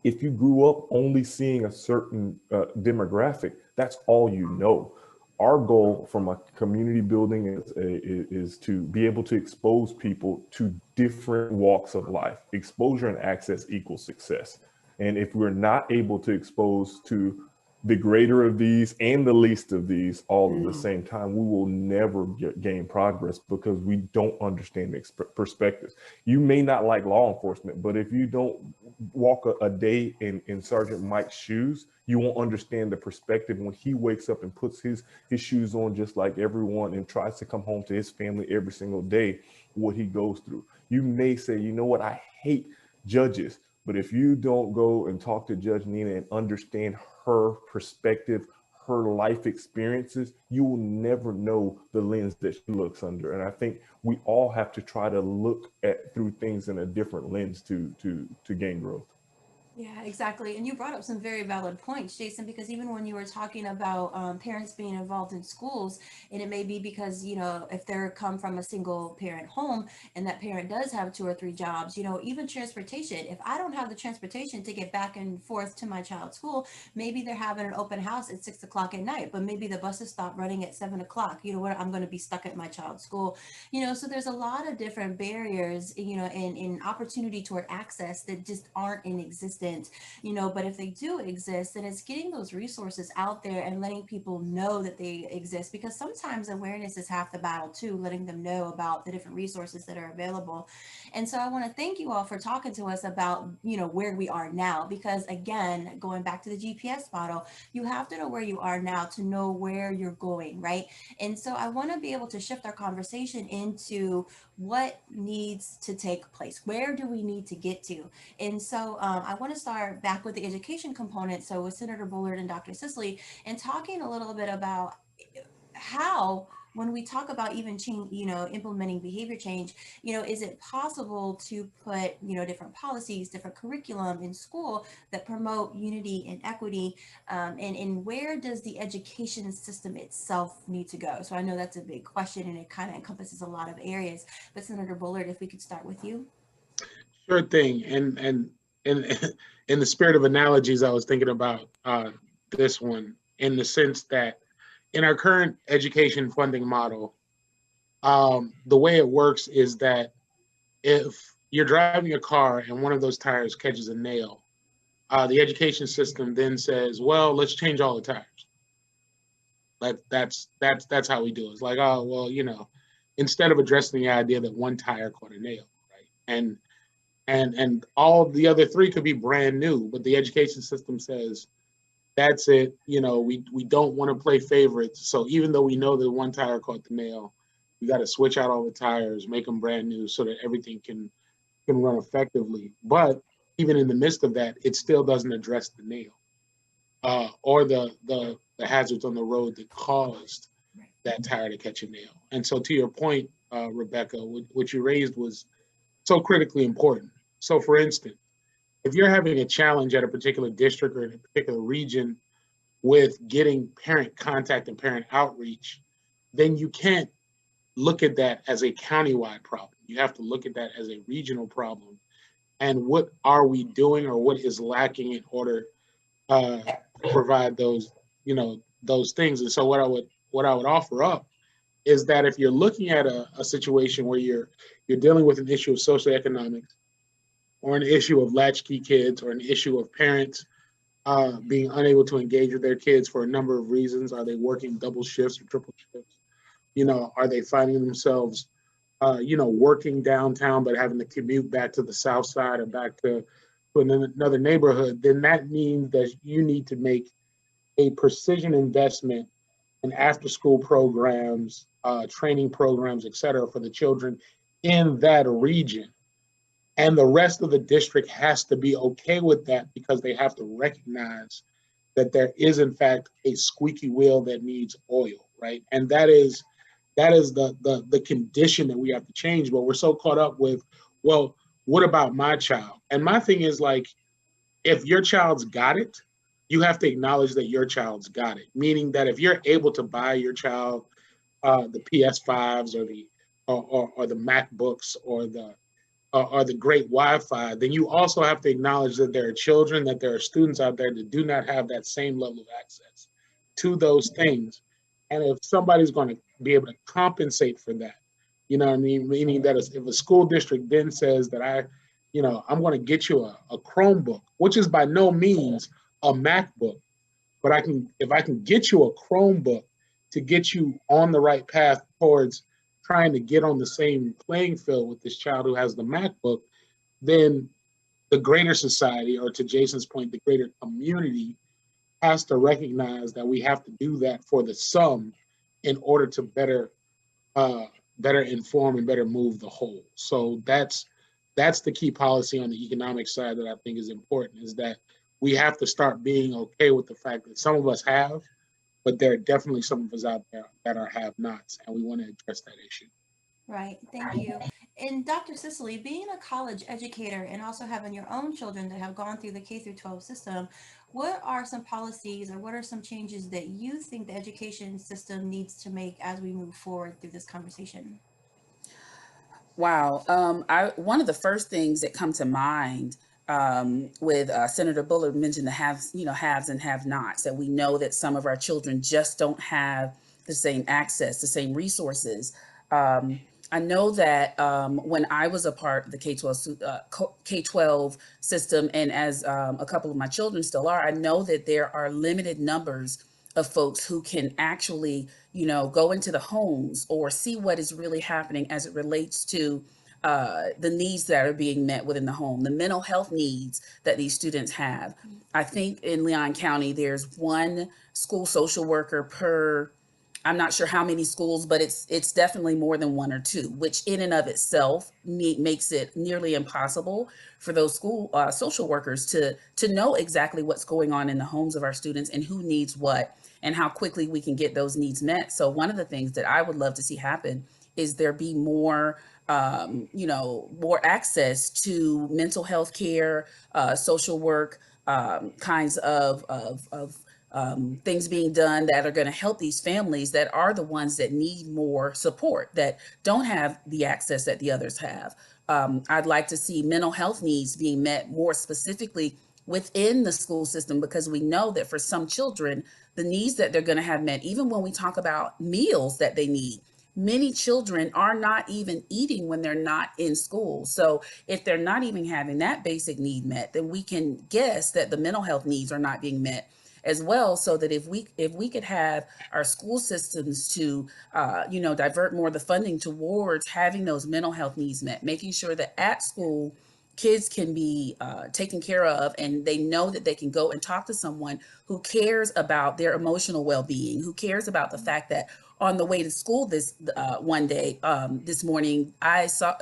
If you grew up only seeing a certain demographic, that's all you know. Our goal from a community building is to be able to expose people to different walks of life. Exposure and access equals success. And if we're not able to expose to the greater of these and the least of these all at the same time, we will never gain progress, because we don't understand perspectives. You may not like law enforcement, but if you don't walk a day in Sergeant Mike's shoes, you won't understand the perspective when he wakes up and puts his shoes on just like everyone and tries to come home to his family every single day, what he goes through. You may say, you know what, I hate judges. But if you don't go and talk to Judge Nina and understand her perspective, her life experiences, you will never know the lens that she looks under. And I think we all have to try to look at through things in a different lens to gain growth. Yeah, exactly. And you brought up some very valid points, Jason, because even when you were talking about parents being involved in schools, and it may be because, if they're come from a single parent home and that parent does have 2 or 3 jobs, even transportation, if I don't have the transportation to get back and forth to my child's school, maybe they're having an open house at 6 o'clock at night, but maybe the buses stop running at 7 o'clock. You know what? I'm going to be stuck at my child's school. So there's a lot of different barriers, and opportunity toward access that just aren't in existence. But if they do exist, then it's getting those resources out there and letting people know that they exist, because sometimes awareness is half the battle too, letting them know about the different resources that are available. And so I want to thank you all for talking to us about, where we are now, because again, going back to the GPS model, you have to know where you are now to know where you're going, right? And so I want to be able to shift our conversation into what needs to take place. Where do we need to get to? And so I want to start back with the education component. So with Senator Bullard and Dr. Sisley, and talking a little bit about how, when we talk about even change, implementing behavior change, is it possible to put, different policies, different curriculum in school that promote unity and equity, and where does the education system itself need to go? So I know that's a big question and it kind of encompasses a lot of areas, but Senator Bullard, if we could start with you. Sure thing. And in the spirit of analogies, I was thinking about this one, in the sense that in our current education funding model, the way it works is that if you're driving a car and one of those tires catches a nail, the education system then says, well, let's change all the tires. That's how we do it. It's like, oh, well, instead of addressing the idea that one tire caught a nail, right? And all the other 3 could be brand new, but the education system says, that's it. We don't want to play favorites. So even though we know that one tire caught the nail, we got to switch out all the tires, make them brand new so that everything can run effectively. But even in the midst of that, it still doesn't address the nail or the hazards on the road that caused that tire to catch a nail. And so to your point, Rebecca, what you raised was so critically important. So for instance, if you're having a challenge at a particular district or in a particular region with getting parent contact and parent outreach, then you can't look at that as a countywide problem. You have to look at that as a regional problem. And what are we doing, or what is lacking in order to provide those things? And so what I would offer up is that if you're looking at a situation where you're dealing with an issue of socioeconomics, or an issue of latchkey kids, or an issue of parents being unable to engage with their kids for a number of reasons. Are they working double shifts or triple shifts? Are they finding themselves, working downtown but having to commute back to the south side or back to another neighborhood? Then that means that you need to make a precision investment in after-school programs, training programs, et cetera, for the children in that region. And the rest of the district has to be okay with that, because they have to recognize that there is, in fact, a squeaky wheel that needs oil, right? And that is the condition that we have to change. But we're so caught up with, well, what about my child? And my thing is, like, if your child's got it, you have to acknowledge that your child's got it. Meaning that if you're able to buy your child the PS5s or the MacBooks or the great Wi-Fi, then you also have to acknowledge that there are children, that there are students out there that do not have that same level of access to those things. And if somebody's going to be able to compensate for that, you know what I mean? Meaning that if a school district then says that I'm going to get you a Chromebook, which is by no means a MacBook, but if I can get you a Chromebook to get you on the right path towards trying to get on the same playing field with this child who has the MacBook, then the greater society, or to Jason's point, the greater community, has to recognize that we have to do that for the sum in order to better inform and better move the whole. So that's the key policy on the economic side that I think is important, is that we have to start being okay with the fact that some of us have but there are definitely some of us out there that are have-nots, and we want to address that issue. Right. Thank you. And Dr. Cicely, being a college educator and also having your own children that have gone through the K through 12 system, what are some policies or what are some changes that you think the education system needs to make as we move forward through this conversation? Wow. One of the first things that come to mind with Senator Bullard mentioned the haves and have-nots, that we know that some of our children just don't have the same access, the same resources. I know that when I was a part of the K-12 system, and as a couple of my children still are, I know that there are limited numbers of folks who can actually, go into the homes or see what is really happening as it relates to the needs that are being met within the home, the mental health needs that these students have. I think in Leon County, there's one school social worker per, I'm not sure how many schools, but it's definitely more than one or two, which in and of itself makes it nearly impossible for those school social workers to know exactly what's going on in the homes of our students and who needs what and how quickly we can get those needs met. So one of the things that I would love to see happen is there be more more access to mental health care, social work, kinds of things being done that are going to help these families that are the ones that need more support, that don't have the access that the others have. I'd like to see mental health needs being met more specifically within the school system, because we know that for some children, the needs that they're going to have met, even when we talk about meals that they need, many children are not even eating when they're not in school. So if they're not even having that basic need met, then we can guess that the mental health needs are not being met as well. So that if we could have our school systems to divert more of the funding towards having those mental health needs met, making sure that at school kids can be taken care of, and they know that they can go and talk to someone who cares about their emotional well-being, who cares about the fact that on the way to school this one day, this morning,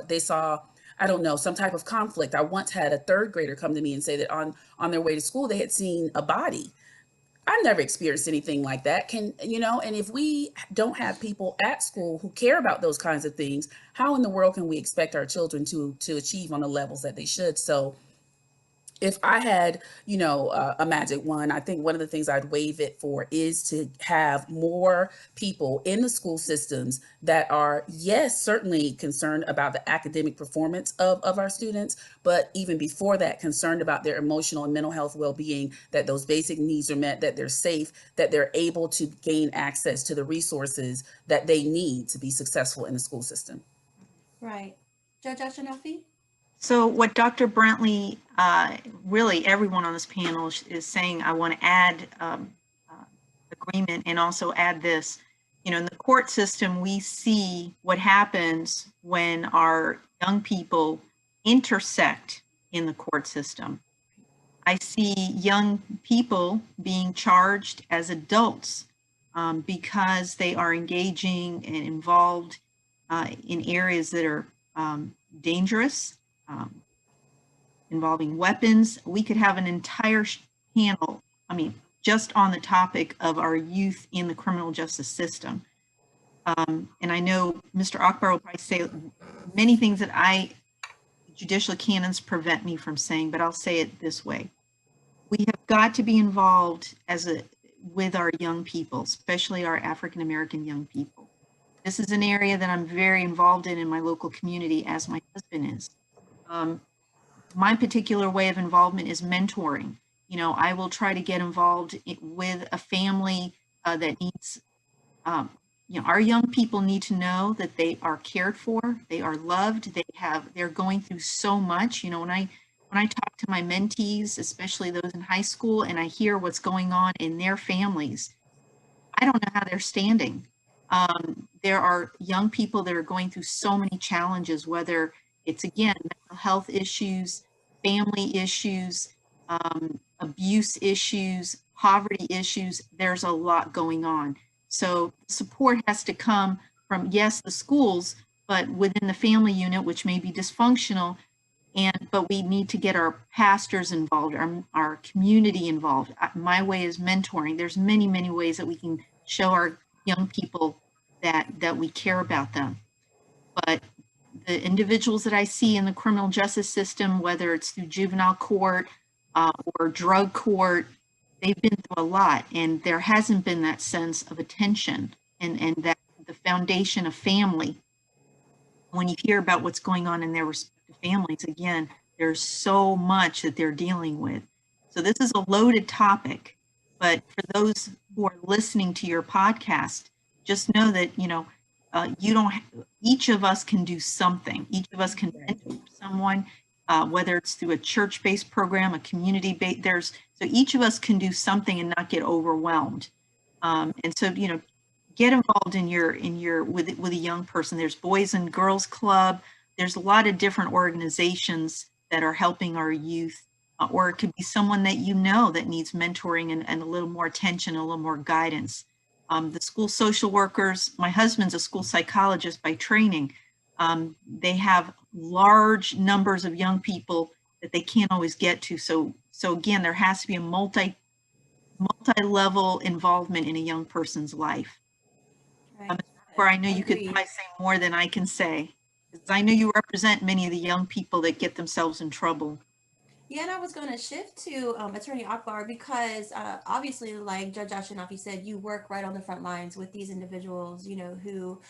they saw, I don't know, some type of conflict. I once had a third grader come to me and say that on their way to school, they had seen a body. I've never experienced anything like that. And if we don't have people at school who care about those kinds of things, how in the world can we expect our children to achieve on the levels that they should? So if I had, a magic wand, I think one of the things I'd wave it for is to have more people in the school systems that are, yes, certainly concerned about the academic performance of our students, but even before that, concerned about their emotional and mental health well-being, that those basic needs are met, that they're safe, that they're able to gain access to the resources that they need to be successful in the school system. Right. Judge Ashenafi? So what Dr. Brentley, really everyone on this panel is saying, I want to add agreement and also add this. In the court system, we see what happens when our young people intersect in the court system. I see young people being charged as adults because they are engaging and involved in areas that are dangerous, involving weapons. We could have an entire panel, just on the topic of our youth in the criminal justice system. And I know Mr. Akbar will probably say many things that judicial canons prevent me from saying, but I'll say it this way. We have got to be involved with our young people, especially our African-American young people. This is an area that I'm very involved in my local community, as my husband is. My particular way of involvement is mentoring. I will try to get involved with a family that needs, our young people need to know that they are cared for, they are loved, they're going through so much. When I talk to my mentees, especially those in high school, and I hear what's going on in their families, I don't know how they're standing. There are young people that are going through so many challenges, whether it's, again, mental health issues, family issues, abuse issues, poverty issues. There's a lot going on. So support has to come from, yes, the schools, but within the family unit, which may be dysfunctional, But we need to get our pastors involved, our community involved. My way is mentoring. There's many, many ways that we can show our young people that we care about them. But the individuals that I see in the criminal justice system, whether it's through juvenile court or drug court, they've been through a lot, and there hasn't been that sense of attention and that the foundation of family. When you hear about what's going on in their respective families, again, there's so much that they're dealing with. So this is a loaded topic, but for those who are listening to your podcast, just know that, you don't, each of us can do something. Each of us can mentor someone, whether it's through a church-based program, a community-based, so each of us can do something and not get overwhelmed. And so, get involved with a young person. There's Boys and Girls Club. There's a lot of different organizations that are helping our youth, or it could be someone that that needs mentoring and a little more attention, a little more guidance. The school social workers, my husband's a school psychologist by training. They have large numbers of young people that they can't always get to. So again, there has to be a multi-level involvement in a young person's life. Right. Where I know you could probably say more than I can say, because I know you represent many of the young people that get themselves in trouble. Yeah, and I was going to shift to Attorney Akbar because obviously, like Judge Ashenafi said, you work right on the front lines with these individuals, who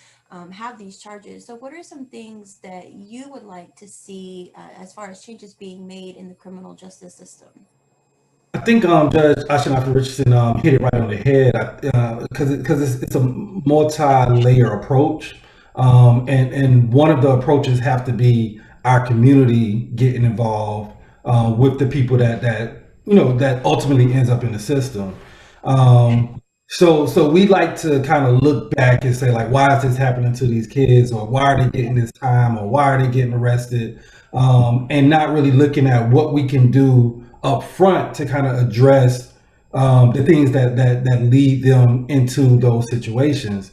have these charges. So what are some things that you would like to see as far as changes being made in the criminal justice system? I think Judge Ashenafi-Richardson hit it right on the head because it's a multi-layer approach, and one of the approaches have to be our community getting involved with the people that ultimately ends up in the system. So we like to kind of look back and say, like, why is this happening to these kids, or why are they getting this time, or why are they getting arrested, and not really looking at what we can do up front to kind of address the things that lead them into those situations.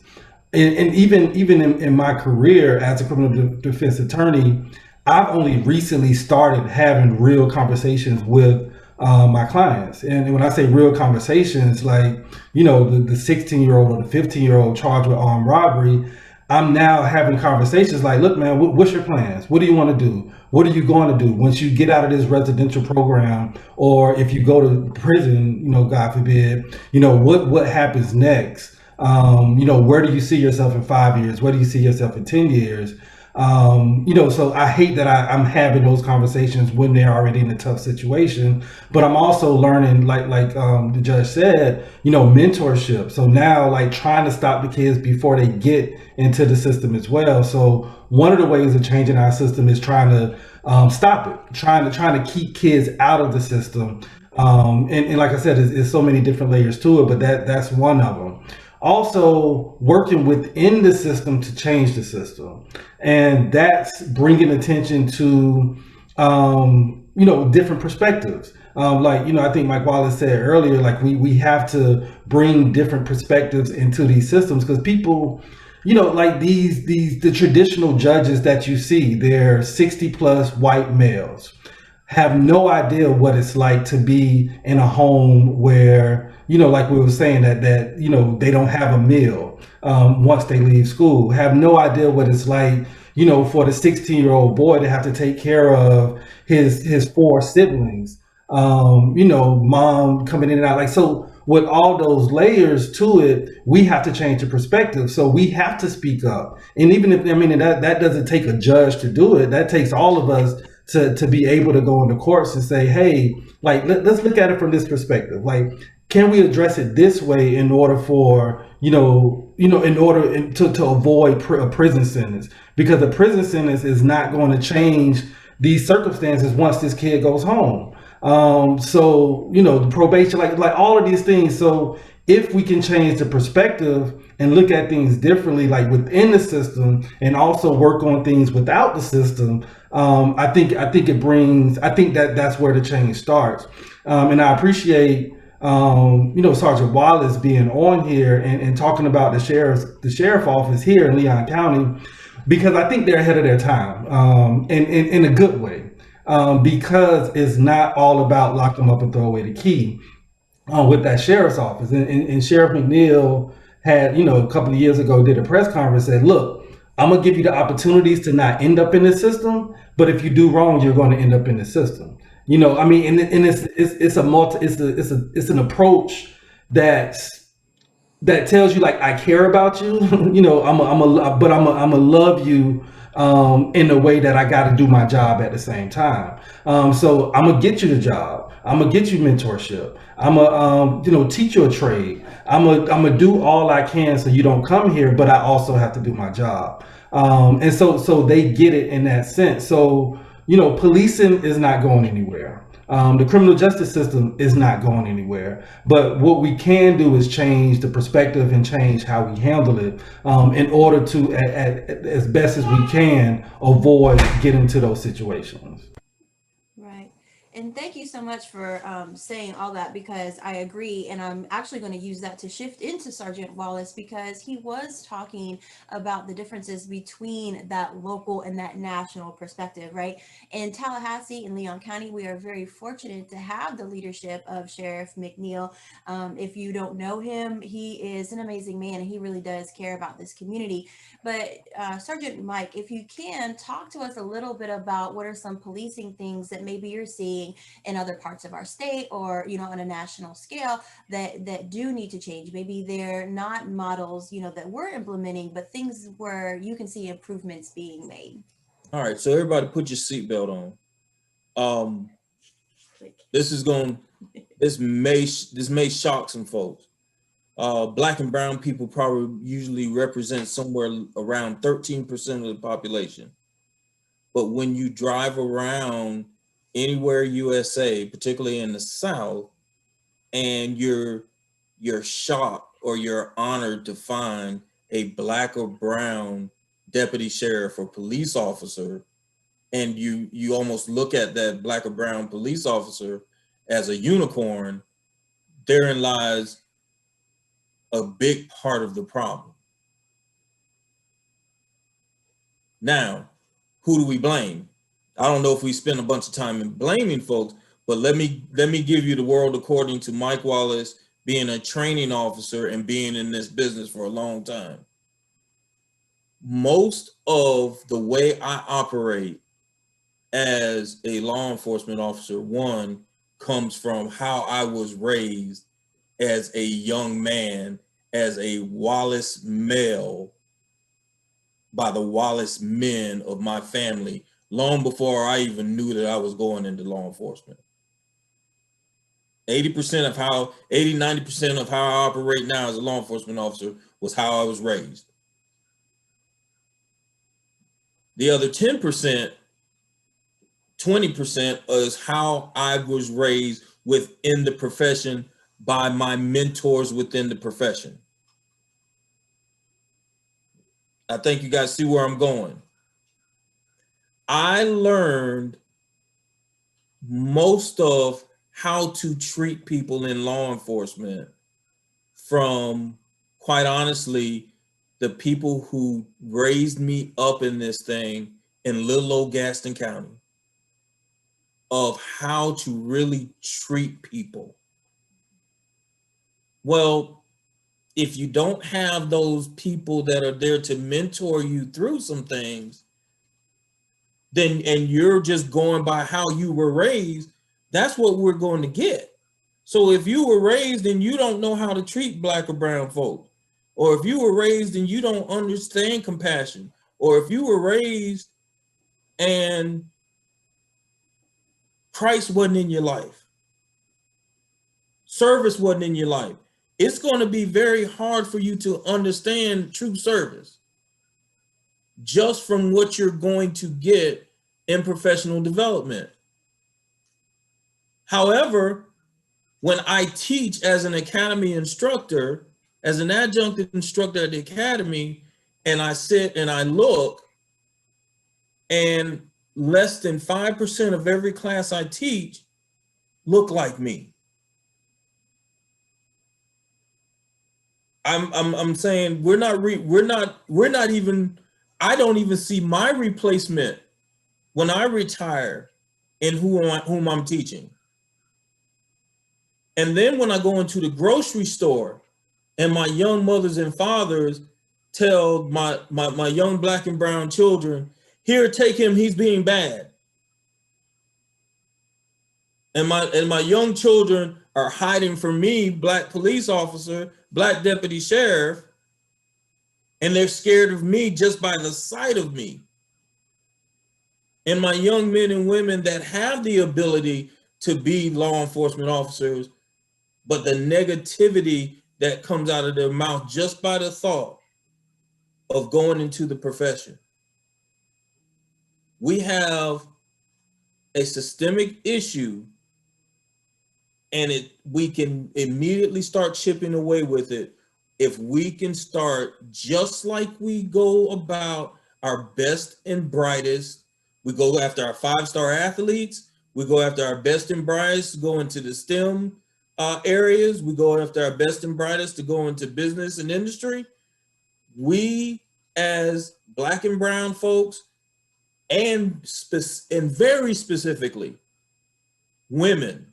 And even in my career as a criminal defense attorney, I've only recently started having real conversations with my clients. And when I say real conversations, like, the 16-year-old or the 15-year-old charged with armed robbery, I'm now having conversations like, look, man, what's your plans? What do you want to do? What are you going to do once you get out of this residential program, or if you go to prison, God forbid, what happens next? Where do you see yourself in 5 years? Where do you see yourself in 10 years? So I hate that I'm having those conversations when they're already in a tough situation, but I'm also learning, like the judge said, mentorship. So now, like, trying to stop the kids before they get into the system as well. So one of the ways of changing our system is trying to stop it, trying to keep kids out of the system. And like I said, there's so many different layers to it, but that's one of them. Also, working within the system to change the system. And that's bringing attention to, different perspectives. I think Mike Wallace said earlier, like, we have to bring different perspectives into these systems, because people, like the traditional judges that you see, they're 60 plus white males, have no idea what it's like to be in a home where, like we were saying, that they don't have a meal once they leave school, have no idea what it's like, for the 16-year-old boy to have to take care of his 4 siblings, mom coming in and out. Like, so with all those layers to it, we have to change the perspective. So we have to speak up. And even if, that doesn't take a judge to do it, that takes all of us to be able to go into courts and say, hey, like, let's look at it from this perspective. Like, can we address it this way in order for, in order to avoid a prison sentence? Because a prison sentence is not going to change these circumstances once this kid goes home. The probation, like all of these things. So if we can change the perspective and look at things differently, like within the system, and also work on things without the system, I think that's where the change starts. And I appreciate, Sergeant Wallace being on here and talking about the sheriff office here in Leon County, because I think they're ahead of their time, in a good way. because it's not all about lock them up and throw away the key with that sheriff's office. And Sheriff McNeil had, a couple of years ago, did a press conference, said, look, I'm gonna give you the opportunities to not end up in the system, but if you do wrong, you're going to end up in the system. And it's an approach that tells you, like, I care about you. But I'm a love you in a way that I got to do my job at the same time. So I'm gonna get you the job. I'm gonna get you mentorship. I'm gonna teach you a trade. I'm gonna do all I can so you don't come here, but I also have to do my job. And so they get it in that sense. So policing is not going anywhere. The criminal justice system is not going anywhere, but what we can do is change the perspective and change how we handle it in order to, as best as we can, avoid getting to those situations. Right. And thank you so much for saying all that, because I agree. And I'm actually going to use that to shift into Sergeant Wallace, because he was talking about the differences between that local and that national perspective, right? In Tallahassee and Leon County, we are very fortunate to have the leadership of Sheriff McNeil. If you don't know him, he is an amazing man, and he really does care about this community. But Sergeant Mike, if you can, talk to us a little bit about what are some policing things that maybe you're seeing in other parts of our state, or on a national scale, that do need to change. Maybe they're not models that we're implementing, but things where you can see improvements being made. All right, so everybody put your seatbelt on. This may shock some folks. Black and brown people probably usually represent somewhere around 13% of the population. But when you drive around anywhere USA, particularly in the South, and you're shocked or you're honored to find a Black or brown deputy sheriff or police officer, and you almost look at that Black or brown police officer as a unicorn, therein lies a big part of the problem. Now, who do we blame? I don't know if we spend a bunch of time in blaming folks, but let me give you the world according to Mike Wallace, being a training officer and being in this business for a long time. Most of the way I operate as a law enforcement officer, one, comes from how I was raised as a young man, as a Wallace male, by the Wallace men of my family, long before I even knew that I was going into law enforcement. 90% of how I operate now as a law enforcement officer was how I was raised. The other 10%, 20% is how I was raised within the profession by my mentors within the profession. I think you guys see where I'm going. I learned most of how to treat people in law enforcement from, quite honestly, the people who raised me up in this thing in little old Gaston County, of how to really treat people. Well, if you don't have those people that are there to mentor you through some things, then, and you're just going by how you were raised, that's what we're going to get. So if you were raised and you don't know how to treat Black or brown folks, or if you were raised and you don't understand compassion, or if you were raised and Christ wasn't in your life, service wasn't in your life, it's going to be very hard for you to understand true service just from what you're going to get in professional development. However, when I teach as an academy instructor, as an adjunct instructor at the academy, and I sit and I look, and less than 5% of every class I teach look like me. I'm saying we're not even, I don't even see my replacement when I retire in whom I'm teaching. And then when I go into the grocery store and my young mothers and fathers tell my young black and brown children, here, take him, he's being bad. And my young children are hiding from me, black police officer, black deputy sheriff, and they're scared of me just by the sight of me. And my young men and women that have the ability to be law enforcement officers, but the negativity that comes out of their mouth just by the thought of going into the profession. We have a systemic issue, and we can immediately start chipping away with it if we can start just like we go about our best and brightest. We go after our 5-star athletes. We go after our best and brightest to go into the STEM areas. We go after our best and brightest to go into business and industry. We, as black and brown folks, and very specifically women,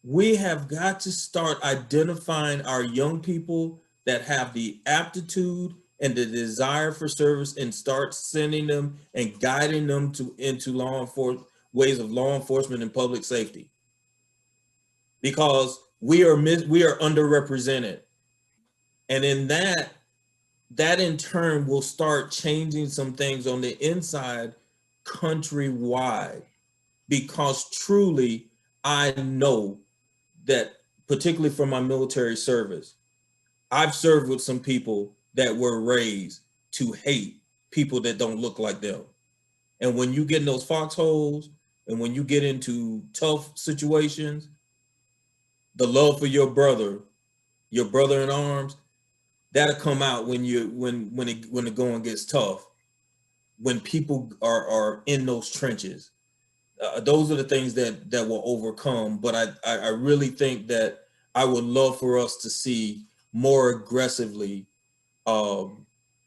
we have got to start identifying our young people that have the aptitude and the desire for service and start sending them and guiding them into ways of law enforcement and public safety. Because we are underrepresented. And in that in turn will start changing some things on the inside countrywide. Because truly, I know that, particularly from my military service, I've served with some people that were raised to hate people that don't look like them. And when you get in those foxholes and when you get into tough situations, the love for your brother in arms, that'll come out when the going gets tough, when people are in those trenches. Those are the things that will overcome. But I really think that I would love for us to see more aggressively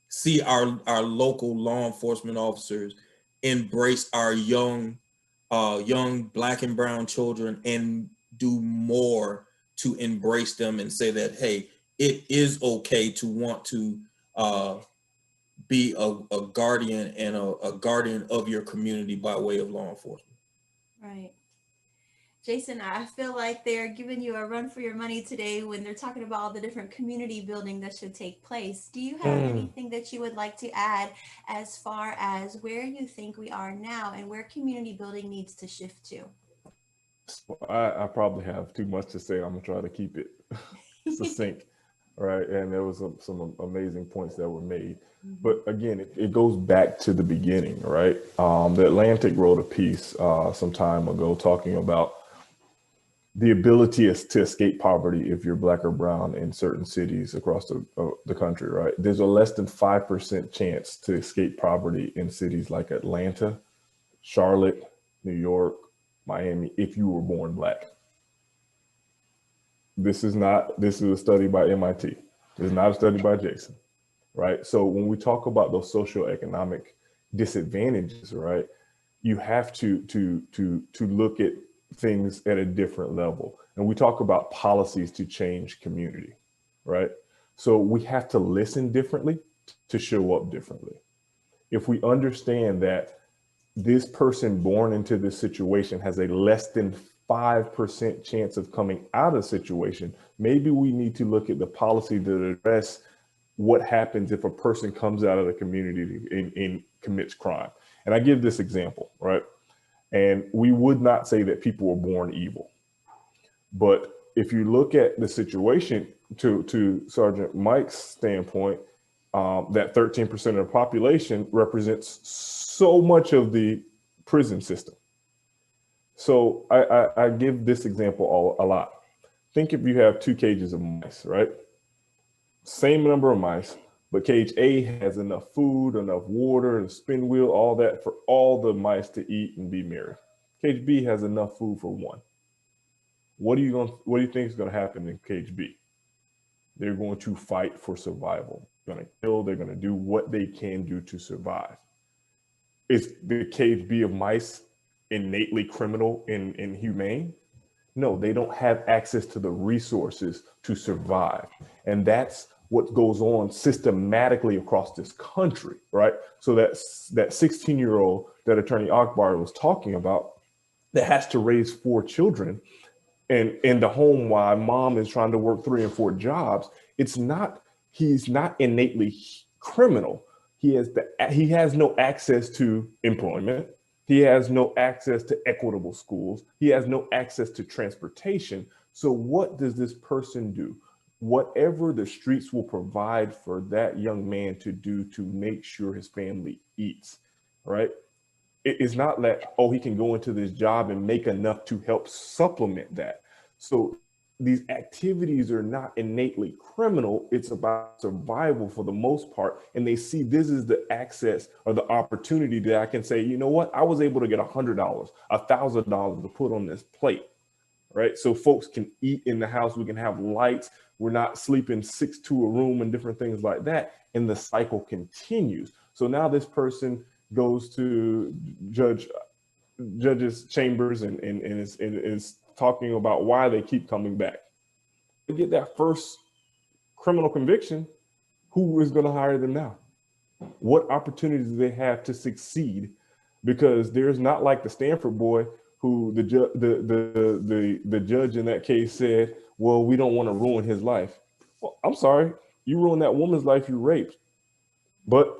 see our local law enforcement officers embrace our young black and brown children and do more to embrace them and say that, hey, it is okay to want to be a guardian and a guardian of your community by way of law enforcement. Right. Jason, I feel like they're giving you a run for your money today when they're talking about all the different community building that should take place. Do you have anything that you would like to add as far as where you think we are now and where community building needs to shift to? Well, I probably have too much to say. I'm gonna try to keep it succinct, right? And there was some amazing points that were made. But again, it goes back to the beginning, right? The Atlantic wrote a piece some time ago talking about the ability to escape poverty if you're black or brown in certain cities across the country, right? There's a less than 5% chance to escape poverty in cities like Atlanta, Charlotte, New York, Miami, if you were born black. This is a study by MIT. This is not a study by Jason, right? So when we talk about those socioeconomic disadvantages, right, you have to look at things at a different level. And we talk about policies to change community, right? So we have to listen differently to show up differently. If we understand that this person born into this situation has a less than 5% chance of coming out of the situation, maybe we need to look at the policy to address what happens if a person comes out of the community and commits crime. And I give this example, right? And we would not say that people were born evil. But if you look at the situation to Sergeant Mike's standpoint, that 13% of the population represents so much of the prison system. So I give this example a lot. Think if you have 2 cages of mice, right? Same number of mice, but cage A has enough food, enough water, and spin wheel, all that for all the mice to eat and be merry. Cage B has enough food for 1. What do you think is going to happen in cage B? They're going to fight for survival. They're going to kill. They're going to do what they can do to survive. Is the cage B of mice innately criminal and inhumane. No, they don't have access to the resources to survive. And that's what goes on systematically across this country, right? So that 16-year-old that Attorney Akbar was talking about that has to raise 4 children and in the home while mom is trying to work 3 and 4 jobs, he's not innately criminal. He has no access to employment. He has no access to equitable schools. He has no access to transportation. So what does this person do? Whatever the streets will provide for that young man to do to make sure his family eats, right? It's not that, oh, he can go into this job and make enough to help supplement that. So these activities are not innately criminal. It's about survival for the most part. And they see this is the access or the opportunity that I can say, you know what, I was able to get $100, $1,000 to put on this plate, right? So folks can eat in the house. We can have lights. We're not sleeping 6 to a room and different things like that. And the cycle continues. So now this person goes to judges' chambers and is talking about why they keep coming back. To get that first criminal conviction, who is going to hire them now? What opportunities do they have to succeed? Because there's not like the Stanford boy who the judge in that case said, well, we don't want to ruin his life. Well, I'm sorry, you ruined that woman's life you raped. But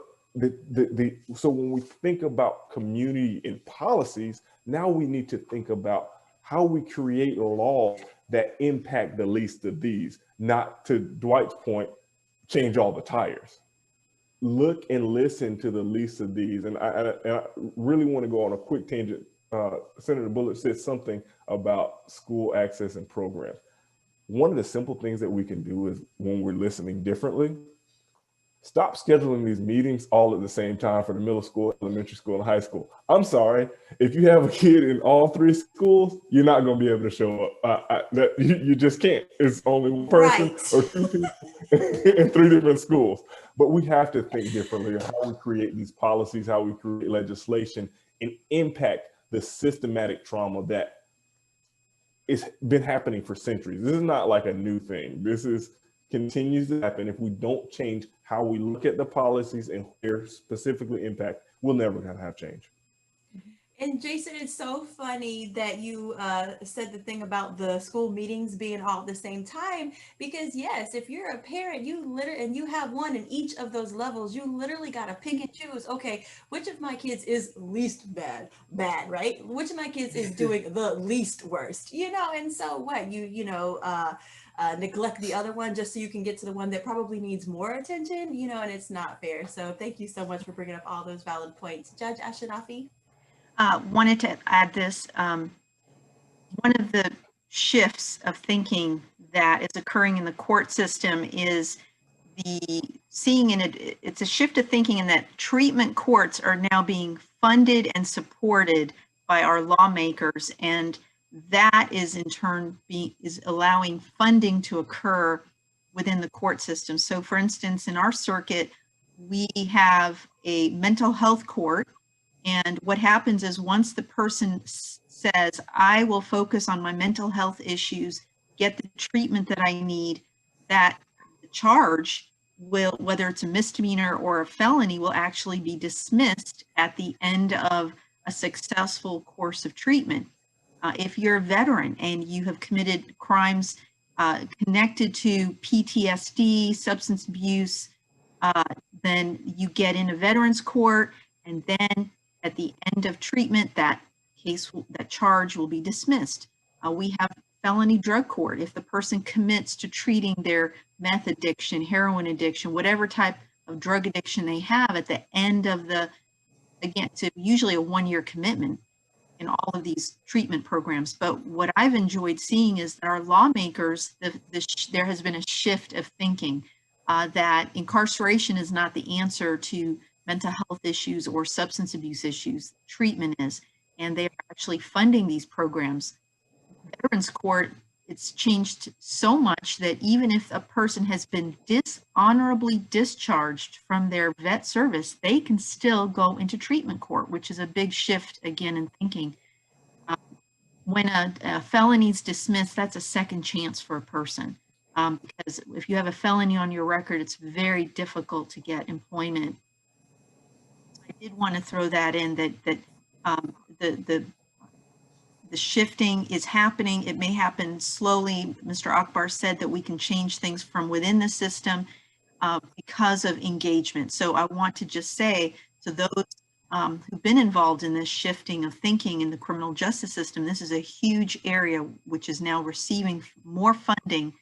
so when we think about community and policies, now we need to think about how we create laws that impact the least of these, not, to Dwight's point, change all the tires. Look and listen to the least of these. And I really want to go on a quick tangent. Senator Bullock said something about school access and programs. One of the simple things that we can do is, when we're listening differently, stop scheduling these meetings all at the same time for the middle school, elementary school, and high school. I'm sorry, if you have a kid in all 3 schools, you're not going to be able to show up. You just can't. It's only one person or 2 people in 3 different schools. But we have to think differently on how we create these policies, how we create legislation, and impact the systematic trauma that has been happening for centuries. This is not like a new thing. This continues to happen. If we don't change how we look at the policies and their specifically impact, we'll never gonna have change. And Jason, it's so funny that you said the thing about the school meetings being all at the same time, because yes, if you're a parent, and you have one in each of those levels, you literally got to pick and choose. Okay, which of my kids is least bad, right? Which of my kids is doing the least worst, And so what neglect the other one just so you can get to the one that probably needs more attention, and it's not fair. So thank you so much for bringing up all those valid points. Judge Ashenafi? Wanted to add this. One of the shifts of thinking that is occurring in the court system is it's a shift of thinking in that treatment courts are now being funded and supported by our lawmakers, and that is in turn is allowing funding to occur within the court system. So for instance, in our circuit, we have a mental health court. And what happens is, once the person says, I will focus on my mental health issues, get the treatment that I need, that the charge will, whether it's a misdemeanor or a felony, will actually be dismissed at the end of a successful course of treatment. If you're a veteran and you have committed crimes connected to PTSD, substance abuse, then you get in a veterans court, and then at the end of treatment, that charge will be dismissed. We have felony drug court. If the person commits to treating their meth addiction, heroin addiction, whatever type of drug addiction they have, at the end of it's usually a 1-year commitment in all of these treatment programs. But what I've enjoyed seeing is that our lawmakers, there has been a shift of thinking that incarceration is not the answer to mental health issues or substance abuse issues. Treatment is, and they are actually funding these programs. Veterans Court, it's changed so much that even if a person has been dishonorably discharged from their vet service, they can still go into treatment court, which is a big shift again in thinking. when a felony's dismissed, that's a second chance for a person. Because if you have a felony on your record, it's very difficult to get employment. I did want to throw that in, that the shifting is happening. It may happen slowly. Mr. Akbar said that we can change things from within the system because of engagement. So I want to just say to those who've been involved in this shifting of thinking in the criminal justice system, this is a huge area which is now receiving more funding,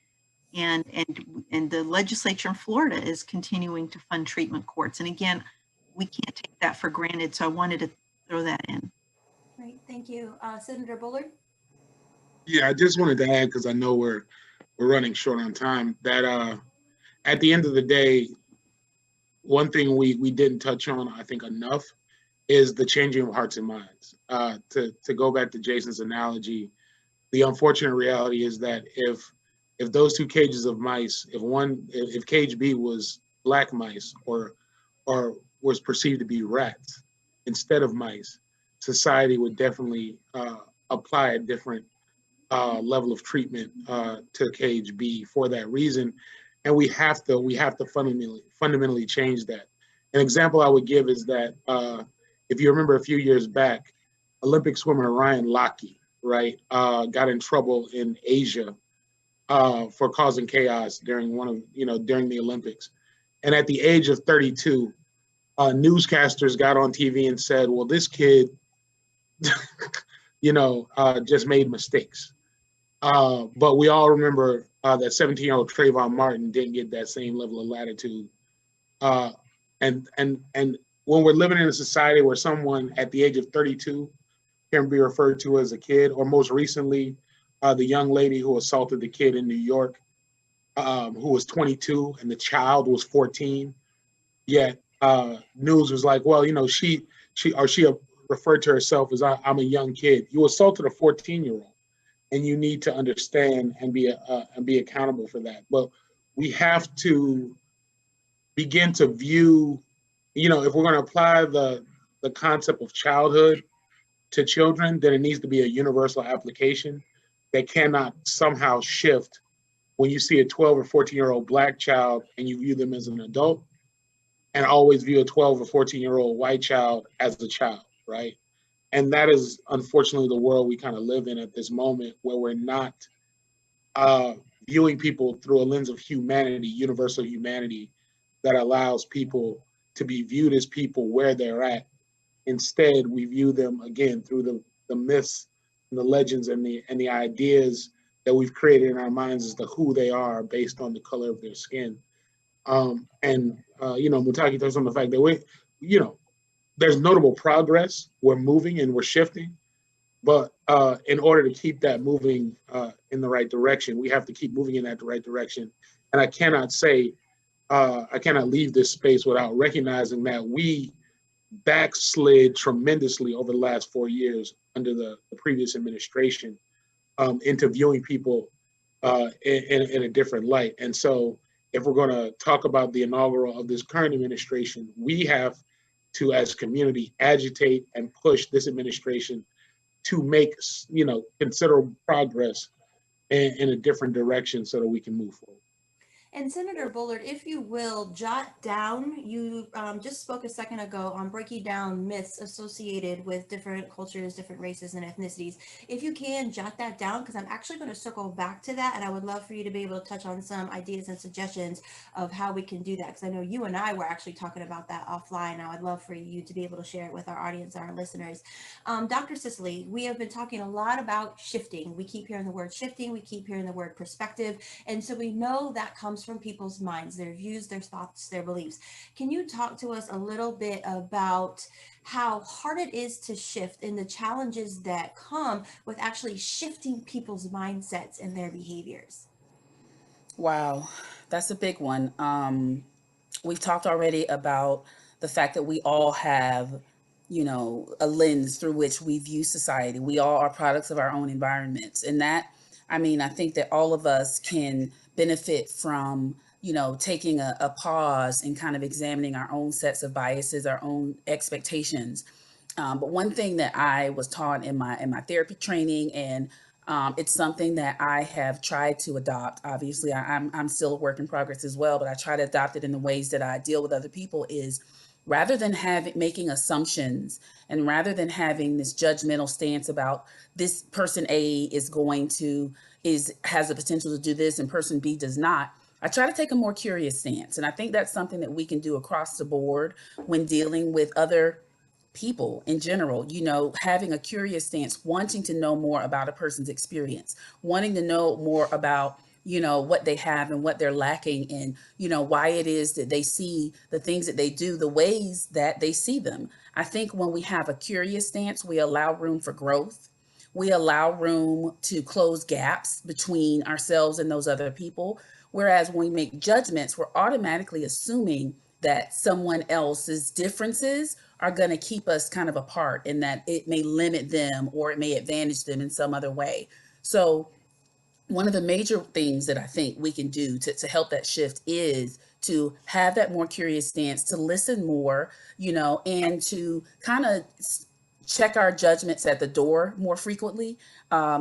and the legislature in Florida is continuing to fund treatment courts. And again, we can't take that for granted. So I wanted to throw that in. Great, thank you. Senator Bullard? Yeah, I just wanted to add, because I know we're running short on time, that at the end of the day, one thing we didn't touch on, I think, enough is the changing of hearts and minds. To go back to Jason's analogy, the unfortunate reality is that if those two cages of mice, if cage B was black mice or was perceived to be rats instead of mice, society would definitely apply a different level of treatment to cage B for that reason. And we have to fundamentally change that. An example I would give is that if you remember a few years back, Olympic swimmer Ryan Lochte, right, got in trouble in Asia for causing chaos during during the Olympics. And at the age of 32, newscasters got on TV and said, well, this kid, just made mistakes. But we all remember that 17-year-old Trayvon Martin didn't get that same level of latitude. And when we're living in a society where someone at the age of 32 can be referred to as a kid, or most recently, the young lady who assaulted the kid in New York, who was 22 and the child was 14, yet news was like, well, she referred to herself as I'm a young kid. You assaulted a 14-year-old. And you need to understand and be accountable for that. But we have to begin to view, if we're going to apply the concept of childhood to children, then it needs to be a universal application that cannot somehow shift when you see a 12 or 14-year-old black child and you view them as an adult, and always view a 12 or 14-year-old white child as a child, right? And that is, unfortunately, the world we kind of live in at this moment, where we're not viewing people through a lens of humanity, universal humanity, that allows people to be viewed as people where they're at. Instead, we view them, again, through the myths and the legends and the ideas that we've created in our minds as to who they are based on the color of their skin. Mutaki touched on the fact that there's notable progress. We're moving and we're shifting, but in order to keep that moving in the right direction, we have to keep moving in that right direction. And I cannot leave this space without recognizing that we backslid tremendously over the last 4 years under the previous administration into viewing people in a different light. And so if we're going to talk about the inaugural of this current administration, we have to, as a community, agitate and push this administration to make, considerable progress in a different direction so that we can move forward. And Senator Bullard, if you will, jot down, you just spoke a second ago on breaking down myths associated with different cultures, different races and ethnicities. If you can, jot that down, because I'm actually going to circle back to that, and I would love for you to be able to touch on some ideas and suggestions of how we can do that, because I know you and I were actually talking about that offline. I would love for you to be able to share it with our audience and our listeners. Dr. Cicely, we have been talking a lot about shifting. We keep hearing the word shifting. We keep hearing the word perspective. And so we know that comes from people's minds, their views, their thoughts, their beliefs. Can you talk to us a little bit about how hard it is to shift and the challenges that come with actually shifting people's mindsets and their behaviors? Wow, that's a big one. We've talked already about the fact that we all have, a lens through which we view society. We all are products of our own environments. And that, I think that all of us can benefit from, taking a pause and kind of examining our own sets of biases, our own expectations. But one thing that I was taught in my therapy training, and it's something that I have tried to adopt. Obviously, I'm still a work in progress as well, but I try to adopt it in the ways that I deal with other people. Is rather than making assumptions, and rather than having this judgmental stance about this person A has the potential to do this and person B does not. I try to take a more curious stance, and I think that's something that we can do across the board when dealing with other people in general. Having a curious stance, wanting to know more about a person's experience, wanting to know more about what they have and what they're lacking, and why it is that they see the things that they do the ways that they see them. I think when we have a curious stance, we allow room for growth. We allow room to close gaps between ourselves and those other people. Whereas when we make judgments, we're automatically assuming that someone else's differences are going to keep us kind of apart, and that it may limit them or it may advantage them in some other way. So one of the major things that I think we can do to help that shift is to have that more curious stance, to listen more, and to kind of check our judgments at the door more frequently,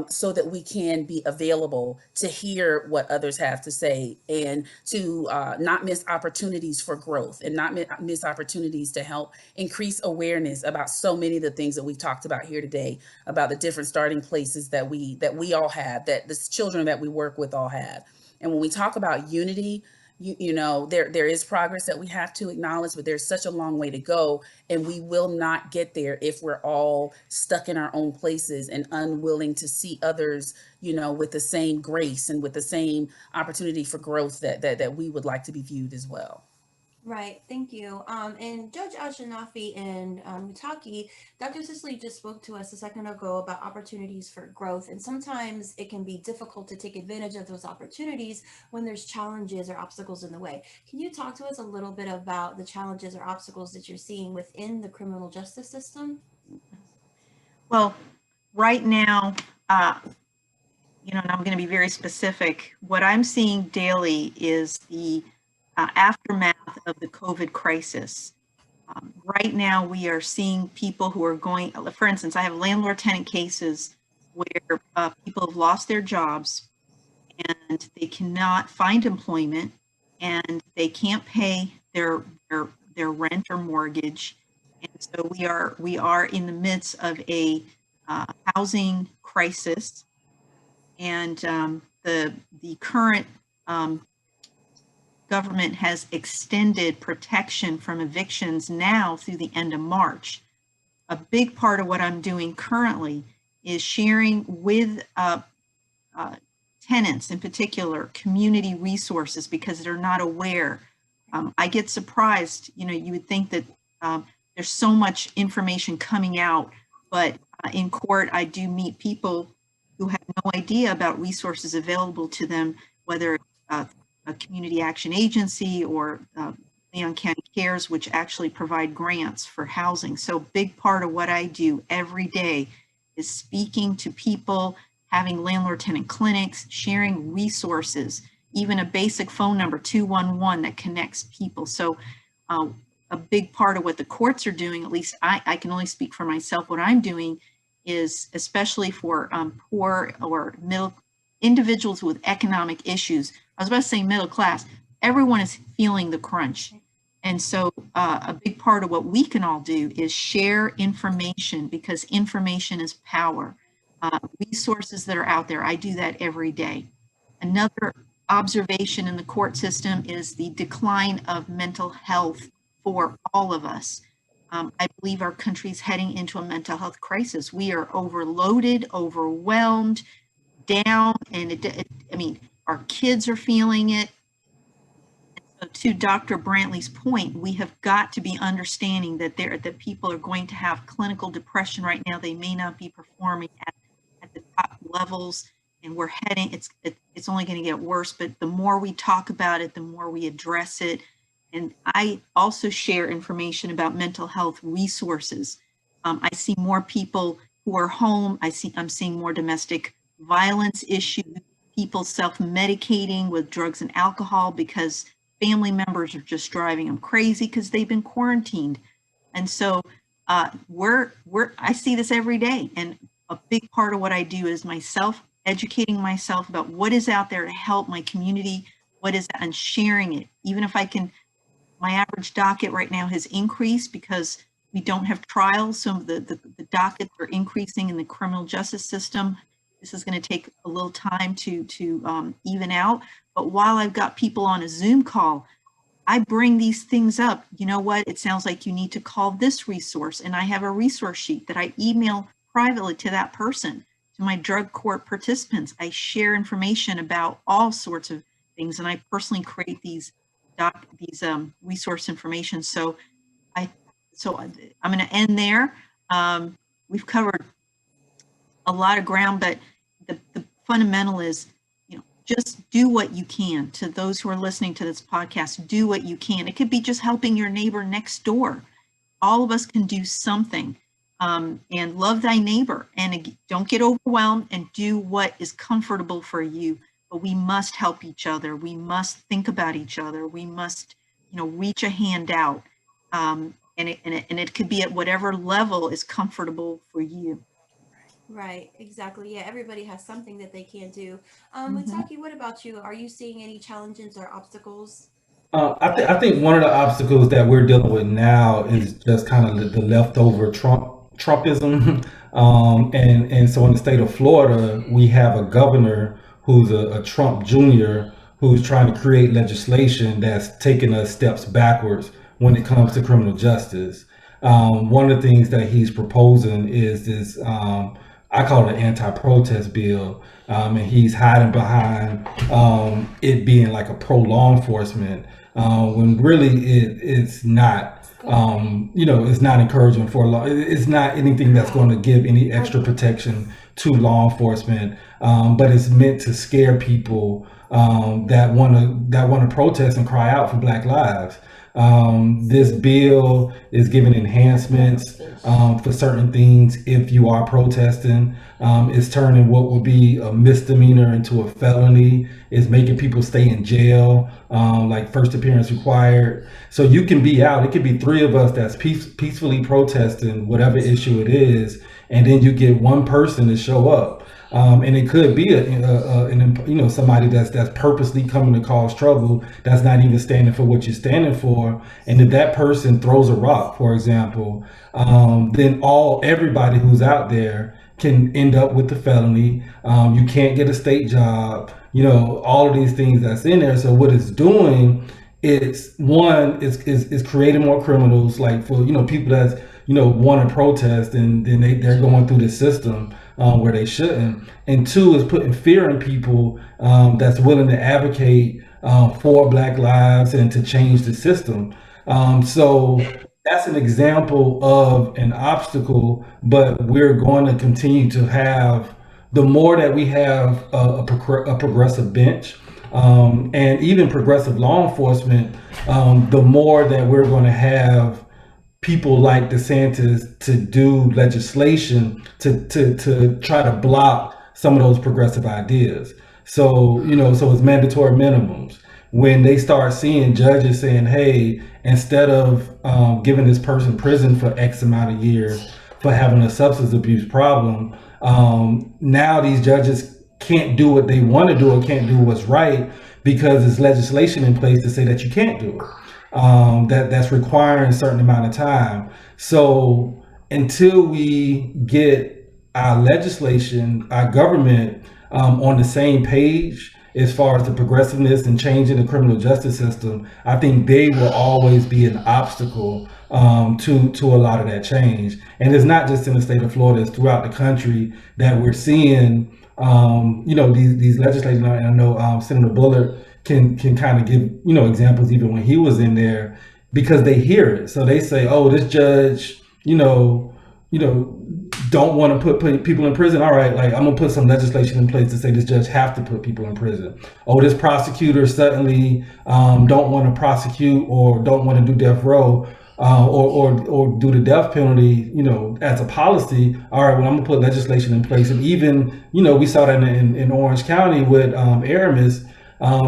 so that we can be available to hear what others have to say, and to not miss opportunities for growth, and not miss opportunities to help increase awareness about so many of the things that we've talked about here today, about the different starting places that we all have, that the children that we work with all have. And when we talk about unity, there is progress that we have to acknowledge, but there's such a long way to go, and we will not get there if we're all stuck in our own places and unwilling to see others, with the same grace and with the same opportunity for growth that we would like to be viewed as well. Right, thank you. And Judge Ashenafi and Mutaki, Dr. Sisley just spoke to us a second ago about opportunities for growth. And sometimes it can be difficult to take advantage of those opportunities when there's challenges or obstacles in the way. Can you talk to us a little bit about the challenges or obstacles that you're seeing within the criminal justice system? Well, right now, and I'm going to be very specific, what I'm seeing daily is the aftermath of the COVID crisis. Right now, we are seeing people who are going, for instance, I have landlord-tenant cases where people have lost their jobs and they cannot find employment, and they can't pay their rent or mortgage. And so we are in the midst of a housing crisis, and the current government has extended protection from evictions now through the end of March. A big part of what I'm doing currently is sharing with tenants, in particular, community resources, because they're not aware. I get surprised, you would think that there's so much information coming out, but in court, I do meet people who have no idea about resources available to them, whether a community action agency or Leon County Cares, which actually provide grants for housing. So big part of what I do every day is speaking to people, having landlord-tenant clinics, sharing resources, even a basic phone number, 211, that connects people. So a big part of what the courts are doing, at least I can only speak for myself, what I'm doing is, especially for poor or middle individuals with economic issues, I was about to say middle class, everyone is feeling the crunch. And so a big part of what we can all do is share information, because information is power. Resources that are out there, I do that every day. Another observation in the court system is the decline of mental health for all of us. I believe our country is heading into a mental health crisis. We are overloaded, overwhelmed, down, and our kids are feeling it. So to Dr. Brantley's point, we have got to be understanding that that people are going to have clinical depression right now. They may not be performing at the top levels, and we're heading, it's only going to get worse, but the more we talk about it, the more we address it. And I also share information about mental health resources. I see more people who are home. I'm seeing more domestic violence issues, people self-medicating with drugs and alcohol because family members are just driving them crazy because they've been quarantined. And so I see this every day, and a big part of what I do is educating myself about what is out there to help my community, what is, and sharing it. Even if I can, my average docket right now has increased because we don't have trials. So the dockets are increasing in the criminal justice system. This is going to take a little time to even out. But while I've got people on a Zoom call, I bring these things up. You know what? It sounds like you need to call this resource. And I have a resource sheet that I email privately to that person, to my drug court participants. I share information about all sorts of things. And I personally create these resource information. So I'm going to end there. We've covered a lot of ground, but the fundamental is, just do what you can. To those who are listening to this podcast, do what you can. It could be just helping your neighbor next door. All of us can do something, and love thy neighbor, and don't get overwhelmed, and do what is comfortable for you. But we must help each other. We must think about each other. We must, reach a hand out. And it could be at whatever level is comfortable for you. Right, exactly. Yeah, everybody has something that they can do. Mataki, what about you? Are you seeing any challenges or obstacles? I think one of the obstacles that we're dealing with now is just kind of the leftover Trumpism. And so in the state of Florida, we have a governor who's a Trump Jr. who's trying to create legislation that's taking us steps backwards when it comes to criminal justice. One of the things that he's proposing is this, I call it an anti-protest bill, and he's hiding behind it being like a pro-law enforcement, when really it's not. It's not encouraging for law. It's not anything that's going to give any extra protection to law enforcement, but it's meant to scare people that want to protest and cry out for Black lives. This bill is giving enhancements for certain things if you are protesting. It's turning what would be a misdemeanor into a felony. It's making people stay in jail, like first appearance required. So you can be out. It could be three of us that's peacefully protesting whatever issue it is, and then you get one person to show up. And it could be somebody that's purposely coming to cause trouble, that's not even standing for what you're standing for. And if that person throws a rock, for example, then everybody who's out there can end up with the felony. You can't get a state job, all of these things that's in there. So what it's doing, it's creating more criminals, like for people that's want to protest, and then they're going through the system where they shouldn't. And two, is putting fear in people that's willing to advocate for Black lives and to change the system. So that's an example of an obstacle, but we're going to continue to have, the more that we have a progressive bench, and even progressive law enforcement, the more that we're going to have people like DeSantis to do legislation to try to block some of those progressive ideas. So it's mandatory minimums. When they start seeing judges saying, hey, instead of giving this person prison for X amount of years for having a substance abuse problem, now these judges can't do what they want to do or can't do what's right because there's legislation in place to say that you can't do it. That's requiring a certain amount of time. So until we get our legislation, our government on the same page as far as the progressiveness and changing the criminal justice system, I think they will always be an obstacle to a lot of that change. And it's not just in the state of Florida, it's throughout the country that we're seeing these legislators. And I know Senator Bullard can kind of give examples even when he was in there, because they hear it. So they say, oh, this judge don't want to put people in prison. All right, like I'm gonna put some legislation in place to say this judge have to put people in prison. Oh, this prosecutor suddenly don't want to prosecute or don't want to do death row or do the death penalty, as a policy. All right, well, I'm gonna put legislation in place. And even we saw that in Orange County with Aramis.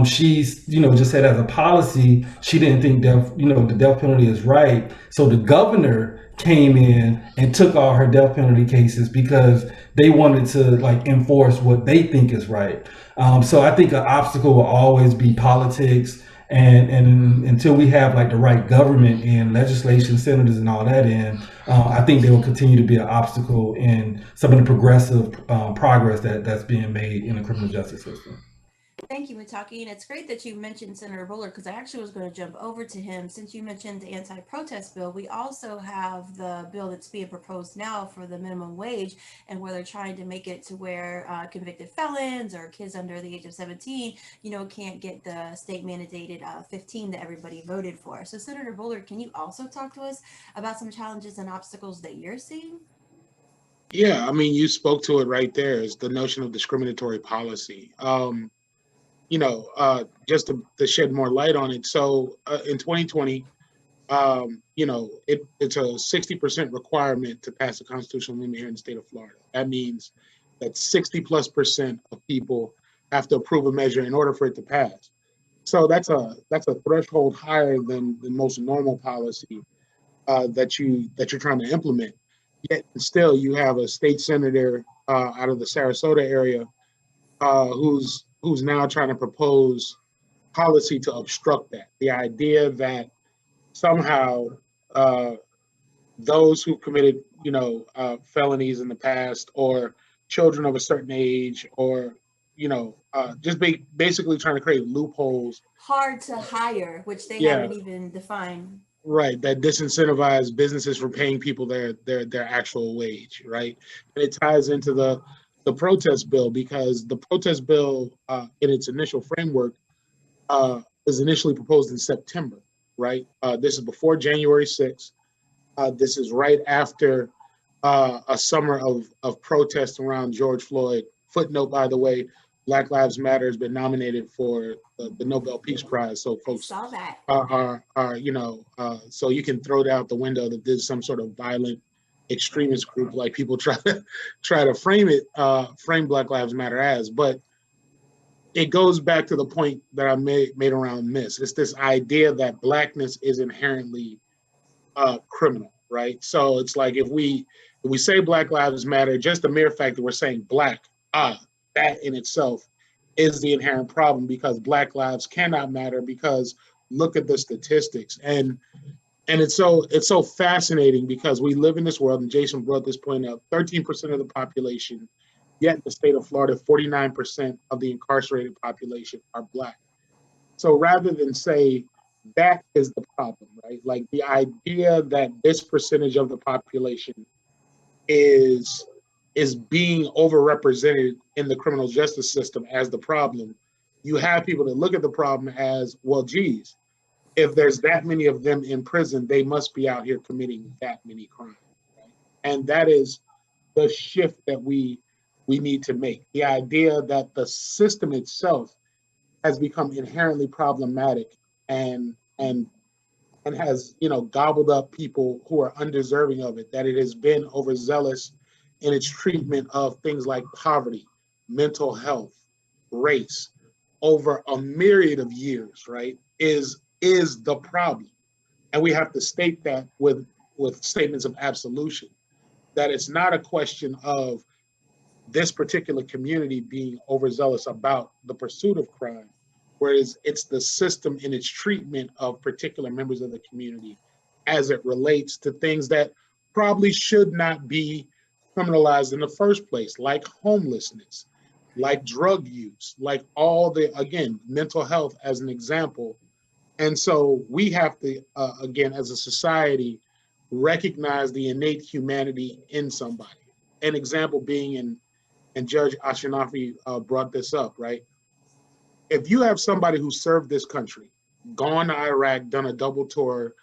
She's, just said as a policy, she didn't think the death penalty is right. So the governor came in and took all her death penalty cases because they wanted to like enforce what they think is right. So I think an obstacle will always be politics, and until we have like the right government and legislation, senators, and all that in, I think there will continue to be an obstacle in some of the progressive progress that's being made in the criminal justice system. Thank you, Mitaki. And it's great that you mentioned Senator Bullard because I actually was going to jump over to him. Since you mentioned the anti protest bill, we also have the bill that's being proposed now for the minimum wage, and where they're trying to make it to where convicted felons or kids under the age of 17, can't get the state mandated 15 that everybody voted for. So, Senator Bullard, can you also talk to us about some challenges and obstacles that you're seeing? Yeah, I mean, you spoke to it right there. Is the notion of discriminatory policy. Just to shed more light on it. So in 2020, it's a 60% requirement to pass a constitutional amendment here in the state of Florida. That means that 60+% of people have to approve a measure in order for it to pass. So that's a threshold higher than the most normal policy that you're trying to implement. Yet still, you have a state senator out of the Sarasota area who's now trying to propose policy to obstruct that. The idea that somehow those who committed, felonies in the past, or children of a certain age, or basically trying to create loopholes. Hard to hire, which they Yeah, haven't even defined. right. That disincentivize businesses from paying people their actual wage, right? And it ties into the protest bill, because the protest bill in its initial framework was initially proposed in September, right? This is before January 6th. This is right after a summer of protests around George Floyd. Footnote, by the way, Black Lives Matter has been nominated for the Nobel Peace Prize. So folks Saw that. So you can throw it out the window that there's some sort of violent extremist group like people try to frame Black Lives Matter as. But it goes back to the point that I made around this. It's this idea that Blackness is inherently criminal, right? So it's like if we say Black Lives Matter, just the mere fact that we're saying Black, that in itself is the inherent problem, because Black lives cannot matter, because look at the statistics. And it's so fascinating, because we live in this world, and Jason brought this point up, 13% of the population, yet in the state of Florida, 49% of the incarcerated population are Black. So rather than say that is the problem, right? Like the idea that this percentage of the population is being overrepresented in the criminal justice system as the problem, you have people that look at the problem as, well, geez, if there's that many of them in prison, they must be out here committing that many crimes, right? And that is the shift that we need to make. The idea that the system itself has become inherently problematic and has gobbled up people who are undeserving of it, that it has been overzealous in its treatment of things like poverty, mental health, race over a myriad of years, right, is the problem. And we have to state that with statements of absolution, that it's not a question of this particular community being overzealous about the pursuit of crime, whereas it's the system in its treatment of particular members of the community as it relates to things that probably should not be criminalized in the first place, like homelessness, like drug use, like all the, again, mental health as an example. And so we have to, again, as a society, recognize the innate humanity in somebody. An example being, and Judge Ashenafi brought this up, right? If you have somebody who served this country, gone to Iraq, done a double tour,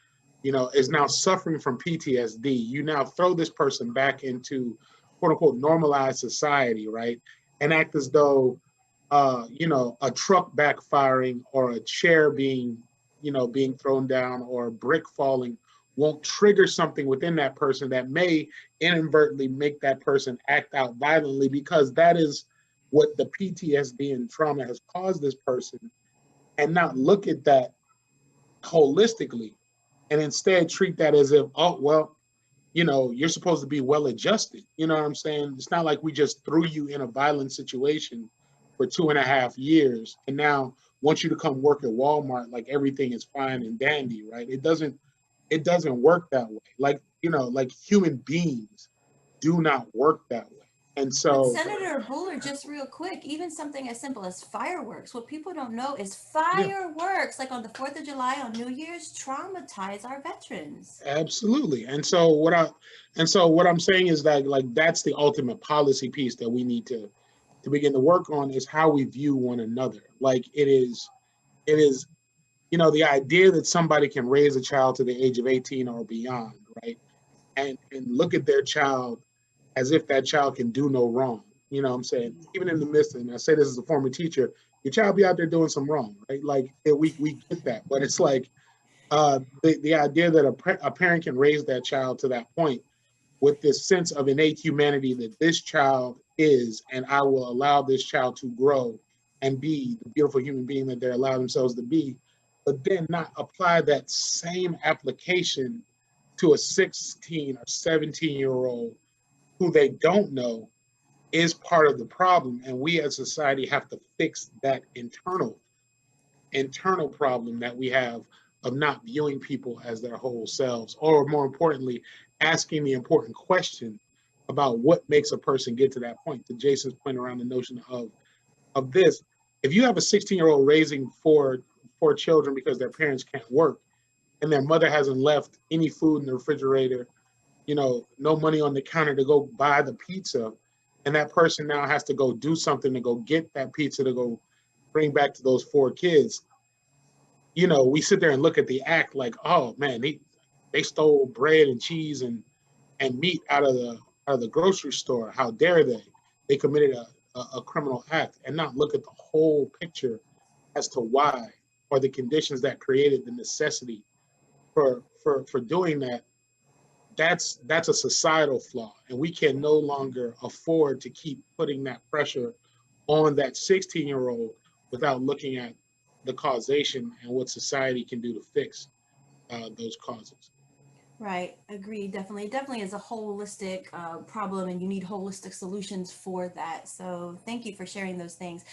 is now suffering from PTSD, you now throw this person back into quote unquote normalized society, right? And act as though, a truck backfiring or a chair being thrown down or a brick falling won't trigger something within that person that may inadvertently make that person act out violently, because that is what the PTSD and trauma has caused this person, and not look at that holistically and instead treat that as if, oh, well, you're supposed to be well adjusted. You know what I'm saying? It's not like we just threw you in a violent situation for 2.5 years and now want you to come work at Walmart like everything is fine and dandy, right? It doesn't work that way. Like human beings do not work that way. And But so, Senator Buller, just real quick, even something as simple as fireworks. What people don't know is yeah, fireworks, like on the 4th of July, on New Year's, traumatize our veterans. absolutely. And so what I'm saying is that like that's the ultimate policy piece that we need to begin to work on is how we view one another. Like it is the idea that somebody can raise a child to the age of 18 or beyond, right? And look at their child as if that child can do no wrong. You know what I'm saying? Even in the midst, and I say this as a former teacher, your child be out there doing some wrong, right? Like we get that, but it's like the idea that a parent can raise that child to that point with this sense of innate humanity that this child is, and I will allow this child to grow and be the beautiful human being that they're allowed themselves to be, but then not apply that same application to a 16 or 17-year-old who they don't know is part of the problem. And we as society have to fix that internal problem that we have of not viewing people as their whole selves, or more importantly, asking the important question about what makes a person get to that point. To Jason's point around the notion of this, if you have a 16-year-old raising four children because their parents can't work and their mother hasn't left any food in the refrigerator, no money on the counter to go buy the pizza, and that person now has to go do something to go get that pizza to go bring back to those four kids. We sit there and look at the act like, oh man, they stole bread and cheese and meat out of the grocery store. How dare they? They committed a criminal act, and not look at the whole picture as to why, or the conditions that created the necessity for doing that. That's a societal flaw, and we can no longer afford to keep putting that pressure on that 16-year-old without looking at the causation and what society can do to fix those causes. Right, agreed. Definitely, it definitely is a holistic problem, and you need holistic solutions for that. So, thank you for sharing those things,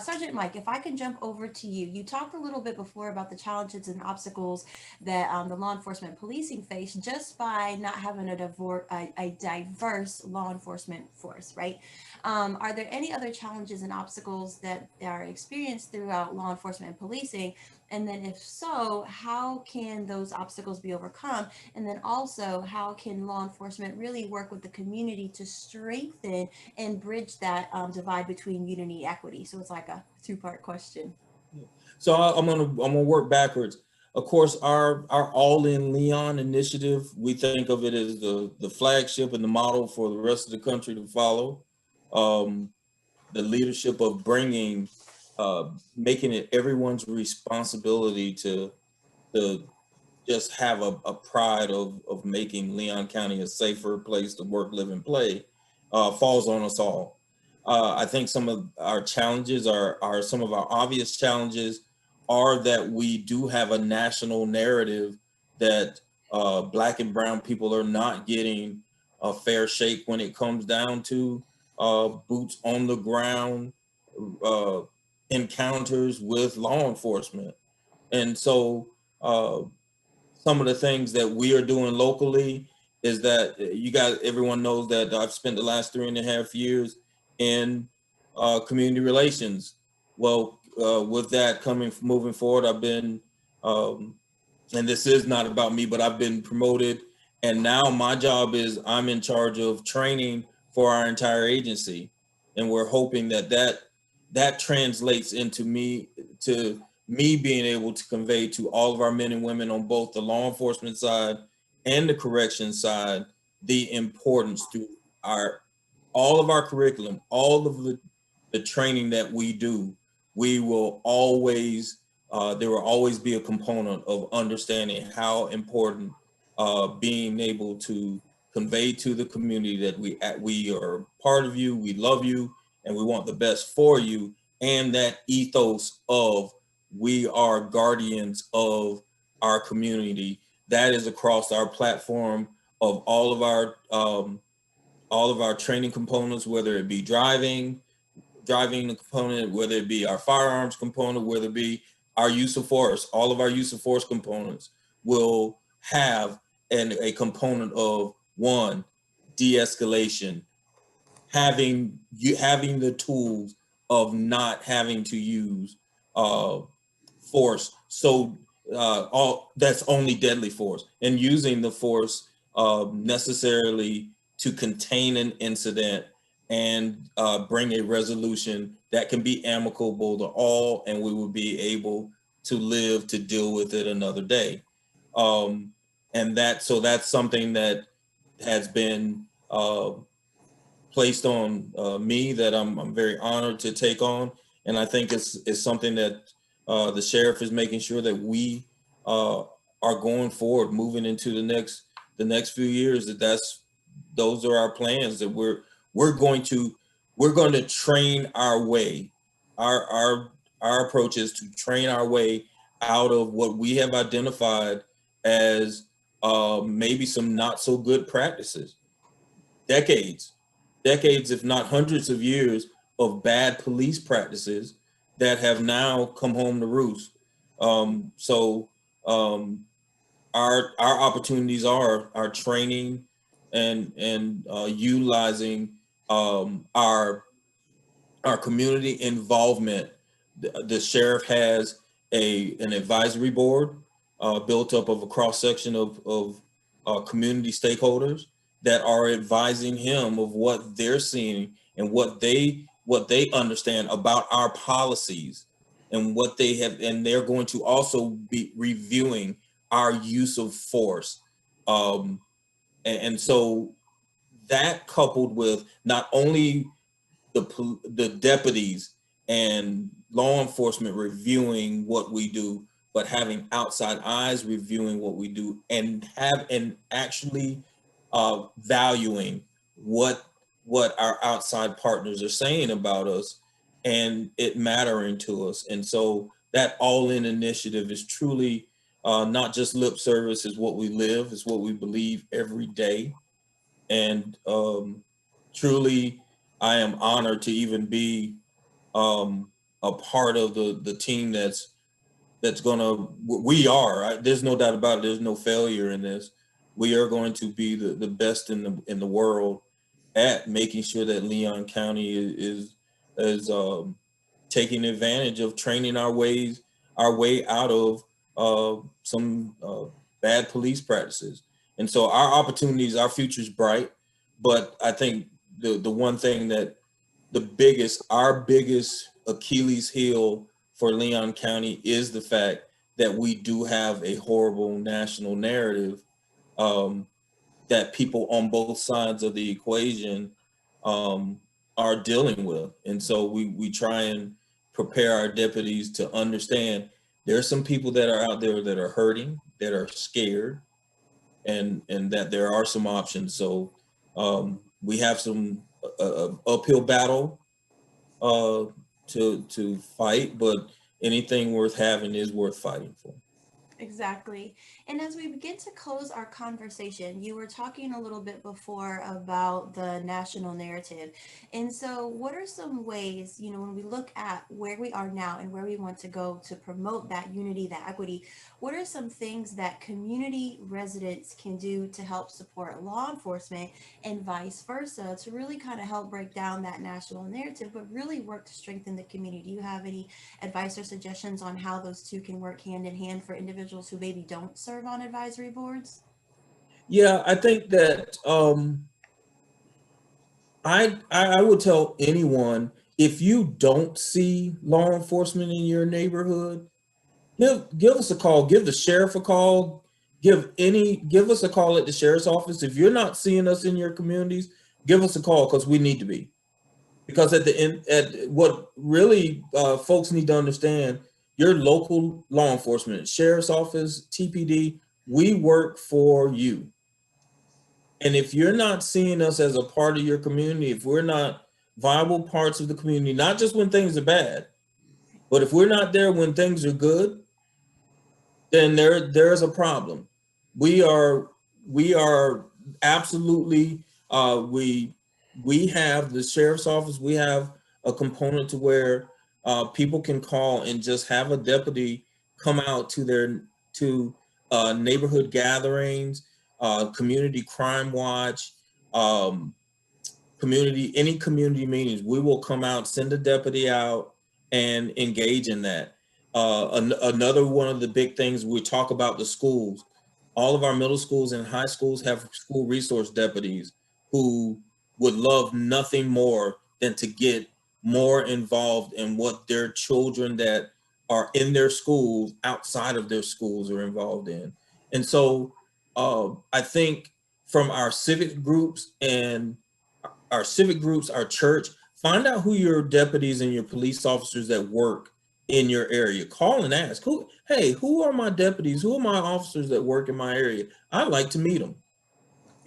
Sergeant Mike. If I can jump over to you, you talked a little bit before about the challenges and obstacles that the law enforcement policing face just by not having a diverse law enforcement force, right? Are there any other challenges and obstacles that are experienced throughout law enforcement and policing? And then, if so, how can those obstacles be overcome? And then also, how can law enforcement really work with the community to strengthen and bridge that divide between unity and equity? So it's like a two-part question. So I'm gonna work backwards. Of course, our All in Leon initiative, we think of it as the flagship and the model for the rest of the country to follow. The leadership of bringing, making it everyone's responsibility to just have a pride of making Leon County a safer place to work, live, and play, falls on us all. I think some of our challenges are some of our obvious challenges are that we do have a national narrative that Black and brown people are not getting a fair shake when it comes down to boots on the ground uh, encounters with law enforcement. And so some of the things that we are doing locally is that everyone knows that I've spent the last 3.5 years in community relations. Well, with that moving forward, I've been, and this is not about me, but I've been promoted. And now my job is I'm in charge of training for our entire agency. And we're hoping that translates into me being able to convey to all of our men and women on both the law enforcement side and the correction side the importance to all of our curriculum, all of the training that we do. We will always there will always be a component of understanding how important being able to convey to the community that we are part of you, we love you, and we want the best for you, and that ethos of we are guardians of our community. That is across our platform of all of our training components, whether it be driving component, whether it be our firearms component, whether it be our use of force. All of our use of force components will have a component of, one, de-escalation, having the tools of not having to use force. So all that's only deadly force, and using the force necessarily to contain an incident and bring a resolution that can be amicable to all, and we will be able to live to deal with it another day. And that's something that has been placed on me that I'm very honored to take on, and I think it's something that the sheriff is making sure that we are going forward, moving into the next few years. Those are our plans, that we're going to train our way. Our approach is to train our way out of what we have identified as maybe some not so good practices. Decades, if not hundreds of years of bad police practices that have now come home to roost. So our opportunities are training and utilizing our community involvement. The sheriff has an advisory board built up of a cross section of community stakeholders that are advising him of what they're seeing and what they understand about our policies and what they have, and they're going to also be reviewing our use of force. And so that, coupled with not only the deputies and law enforcement reviewing what we do, but having outside eyes reviewing what we do, and actually valuing what our outside partners are saying about us, and it mattering to us. And so that all-in initiative is truly not just lip service, is what we live, is what we believe every day. And truly, I am honored to even be a part of the team that's gonna. We are. There's no doubt about it. There's no failure in this. We are going to be the best in the world at making sure that Leon County is taking advantage of training our way out of some bad police practices. And so our opportunities, our future's bright. But I think the one thing that our biggest Achilles heel for Leon County is the fact that we do have a horrible national narrative that people on both sides of the equation are dealing with. And so we try and prepare our deputies to understand there's some people that are out there that are hurting, that are scared, and that there are some options. So we have some uphill battle to fight, but anything worth having is worth fighting for. Exactly. And as we begin to close our conversation, you were talking a little bit before about the national narrative. And so, what are some ways, when we look at where we are now and where we want to go to promote that unity, that equity, what are some things that community residents can do to help support law enforcement and vice versa, to really kind of help break down that national narrative, but really work to strengthen the community? Do you have any advice or suggestions on how those two can work hand in hand for individuals who maybe don't serve on advisory boards? Yeah, I think that I would tell anyone, if you don't see law enforcement in your neighborhood, give us a call, give the sheriff a call, give us a call at the sheriff's office. If you're not seeing us in your communities, give us a call, because we need to be. Because what really folks need to understand, your local law enforcement, sheriff's office, TPD, we work for you. And if you're not seeing us as a part of your community, if we're not viable parts of the community, not just when things are bad, but if we're not there when things are good, then there's a problem. We are absolutely. We have the sheriff's office. We have a component to where people can call and just have a deputy come out to their neighborhood gatherings, community crime watch, um, any community meetings. We will come out, send a deputy out, and engage in that. Another one of the big things we talk about the schools. All of our middle schools and high schools have school resource deputies who would love nothing more than to get more involved in what their children that are in their schools, outside of their schools, are involved in. And so I think from our civic groups, our church, find out who your deputies and your police officers that work in your area. Call and ask, who are my deputies? Who are my officers that work in my area? I'd like to meet them.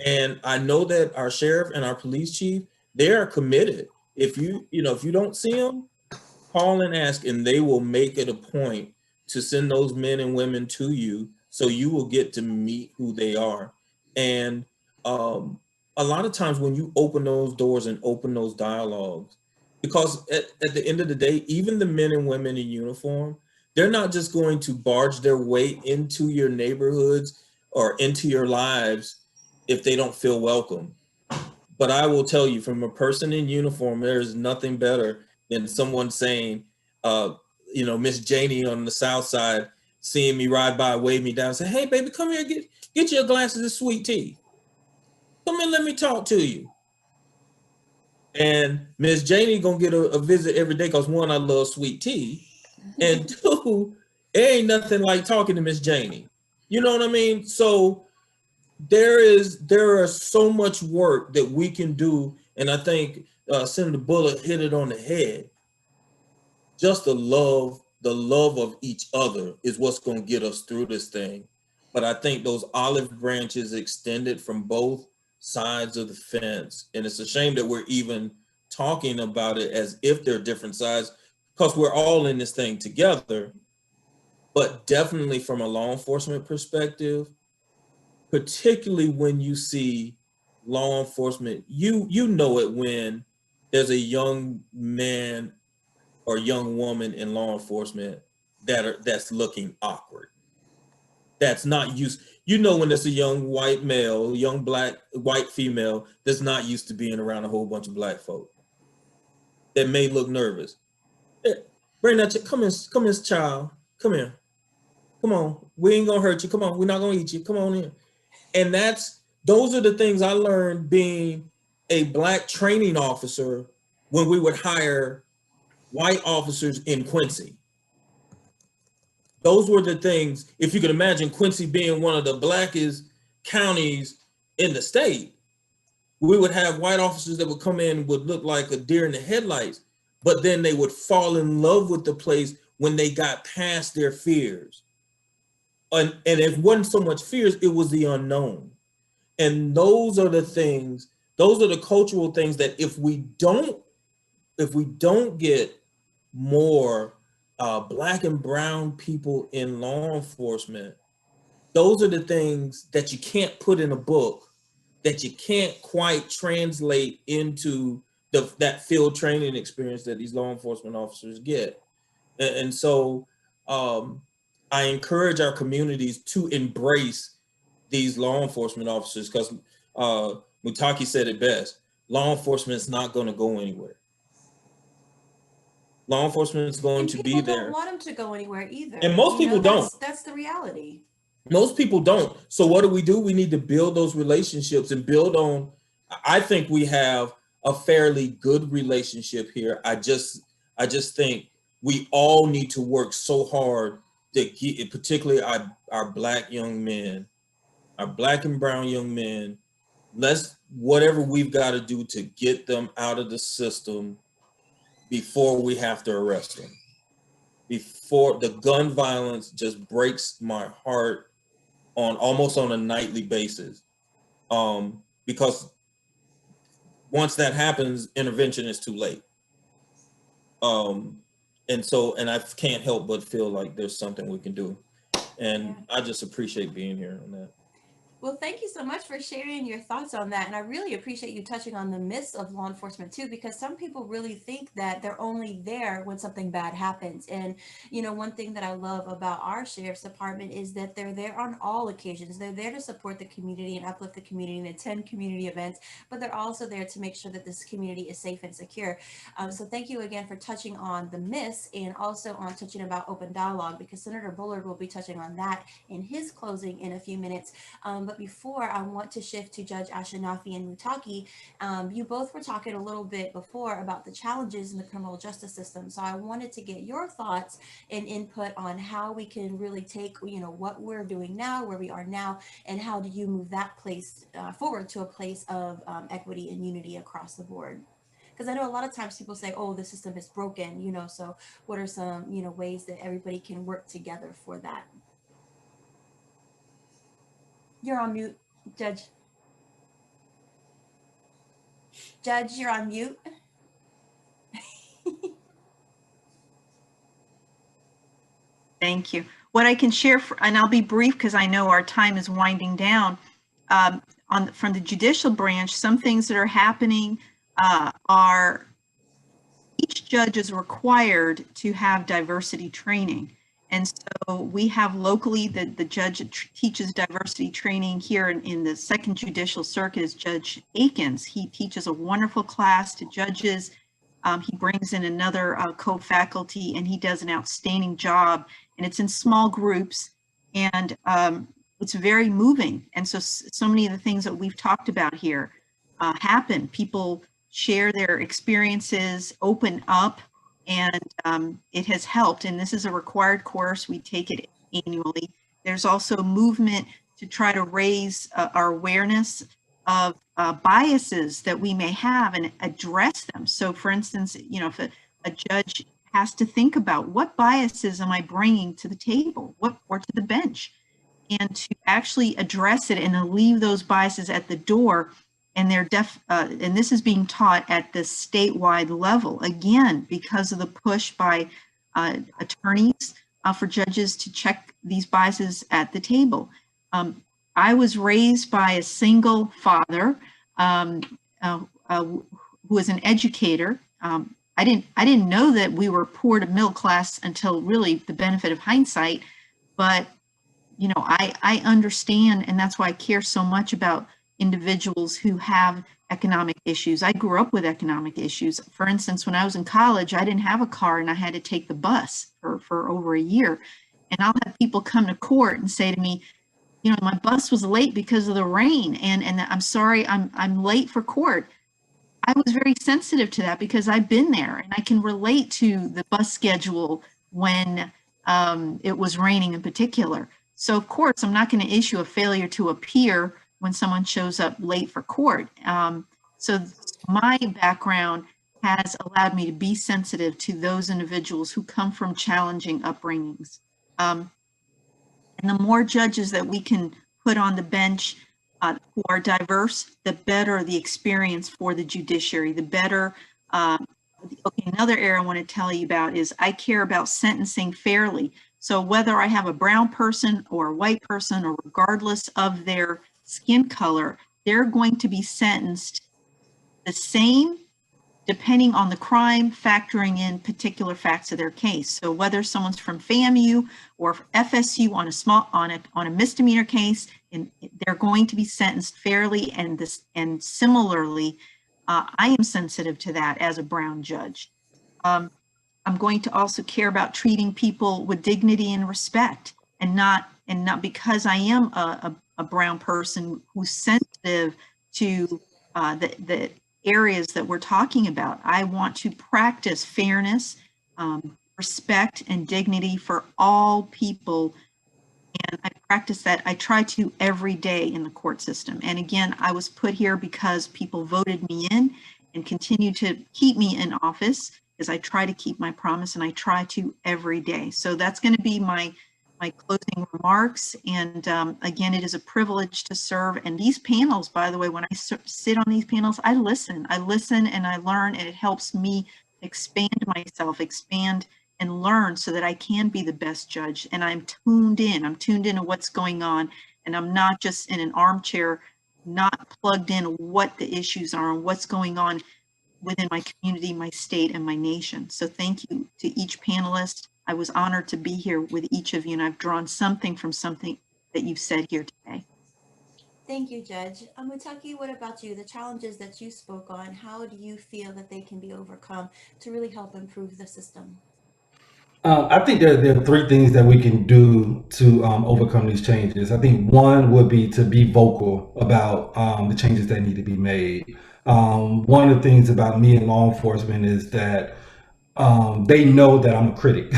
And I know that our sheriff and our police chief, they are committed. If you don't see them, call and ask, and they will make it a point to send those men and women to you, so you will get to meet who they are. And a lot of times when you open those doors and open those dialogues, because at the end of the day, even the men and women in uniform, they're not just going to barge their way into your neighborhoods or into your lives if they don't feel welcome. But I will tell you, from a person in uniform, there is nothing better than someone saying, Miss Janie on the South Side, seeing me ride by, wave me down, say, "Hey, baby, come here, get your glasses of sweet tea. Come in, let me talk to you." And Miss Janie gonna get a visit every day because, one, I love sweet tea, and two, it ain't nothing like talking to Miss Janie. You know what I mean? So there is so much work that we can do, and I think Senator Bullock hit it on the head. Just the love of each other is what's going to get us through this thing. But I think those olive branches extended from both sides of the fence, and it's a shame that we're even talking about it as if they're different sides, because we're all in this thing together. But definitely from a law enforcement perspective, particularly when you see law enforcement, you know it when there's a young man or young woman in law enforcement that's looking awkward, that's not used. When there's a young white male, young white female that's not used to being around a whole bunch of black folk, that may look nervous. Bring that, come in, child, come here, come on, we ain't gonna hurt you, come on, we're not gonna eat you, come on in. And those are the things I learned being a black training officer when we would hire white officers in Quincy. Those were the things, if you could imagine Quincy being one of the blackest counties in the state, we would have white officers that would come in, would look like a deer in the headlights, but then they would fall in love with the place when they got past their fears. And it wasn't so much fears, it was the unknown. And those are the things, those are the cultural things that if we don't get more black and brown people in law enforcement, those are the things that you can't put in a book, that you can't quite translate into that field training experience that these law enforcement officers get. And so I encourage our communities to embrace these law enforcement officers, because Mutaki said it best: law enforcement is not going to go anywhere. Law enforcement is going to be there. People don't want them to go anywhere either. And most people don't. That's the reality. Most people don't. So what do? We need to build those relationships and build on. I think we have a fairly good relationship here. I just think we all need to work so hard to get, particularly our black young men, our black and brown young men. Whatever we've got to do to get them out of the system before we have to arrest them. Before the gun violence just breaks my heart almost on a nightly basis. Because once that happens, intervention is too late. And I can't help but feel like there's something we can do. And I just appreciate being here on that. Well, thank you so much for sharing your thoughts on that. And I really appreciate you touching on the myths of law enforcement too, because some people really think that they're only there when something bad happens. And, one thing that I love about our sheriff's department is that they're there on all occasions. They're there to support the community and uplift the community and attend community events, but they're also there to make sure that this community is safe and secure. So thank you again for touching on the myths and also on touching about open dialogue, because Senator Bullard will be touching on that in his closing in a few minutes. But before, I want to shift to Judge Ashenafi and Mutaki. You both were talking a little bit before about the challenges in the criminal justice system. So I wanted to get your thoughts and input on how we can really take, what we're doing now, where we are now, and how do you move that place forward to a place of equity and unity across the board? Because I know a lot of times people say, oh, the system is broken, so what are some, ways that everybody can work together for that? You're on mute, Judge. Judge, you're on mute. Thank you. What I can share, and I'll be brief because I know our time is winding down, from the judicial branch, some things that are happening are each judge is required to have diversity training. And so we have locally, the judge that teaches diversity training here in the Second Judicial Circuit is Judge Akins. He teaches a wonderful class to judges. He brings in another co-faculty, and he does an outstanding job. And it's in small groups, and it's very moving. And so many of the things that we've talked about here happen. People share their experiences, open up, and it has helped. And this is a required course. We take it annually. There's also a movement to try to raise our awareness of biases that we may have and address them. So for instance, if a judge has to think about what biases am I bringing to the table, or to the bench, and to actually address it and then leave those biases at the door. And and this is being taught at the statewide level, again, because of the push by attorneys for judges to check these biases at the table. I was raised by a single father who was an educator. I didn't know that we were poor to middle class until really the benefit of hindsight. But I understand, and that's why I care so much about individuals who have economic issues. I grew up with economic issues. For instance, when I was in college, I didn't have a car and I had to take the bus for over a year. And I'll have people come to court and say to me, my bus was late because of the rain, and I'm sorry, I'm late for court. I was very sensitive to that because I've been there and I can relate to the bus schedule when it was raining in particular. So of course, I'm not going to issue a failure to appear when someone shows up late for court. So my background has allowed me to be sensitive to those individuals who come from challenging upbringings. And the more judges that we can put on the bench who are diverse, the better the experience for the judiciary, the better. Okay, another area I want to tell you about is I care about sentencing fairly. So whether I have a brown person or a white person, or regardless of their skin color, they're going to be sentenced the same depending on the crime, factoring in particular facts of their case. So whether someone's from FAMU or FSU on a misdemeanor case, and they're going to be sentenced fairly and similarly. I am sensitive to that as a brown judge. I'm going to also care about treating people with dignity and respect, and not because I am a brown person who's sensitive to the areas that we're talking about. I want to practice fairness, respect, and dignity for all people. And I practice that. I try to every day in the court system. And again, I was put here because people voted me in and continue to keep me in office, as I try to keep my promise, and I try to every day. So that's going to be my closing remarks. And again, it is a privilege to serve. And these panels, by the way, when I sit on these panels, I listen and I learn, and it helps me expand myself, expand and learn so that I can be the best judge. And I'm tuned in to what's going on. and I'm not just in an armchair, not plugged in what the issues are and what's going on within my community, my state, and my nation. So thank you to each panelist. I was honored to be here with each of you, and I've drawn something from something that you've said here today. Thank you, Judge. Mutaki, what about you? The challenges that you spoke on, how do you feel that they can be overcome to really help improve the system? I think there are three things that we can do to overcome these changes. I think one would be to be vocal about the changes that need to be made. One of the things about me and law enforcement is that they know that I'm a critic,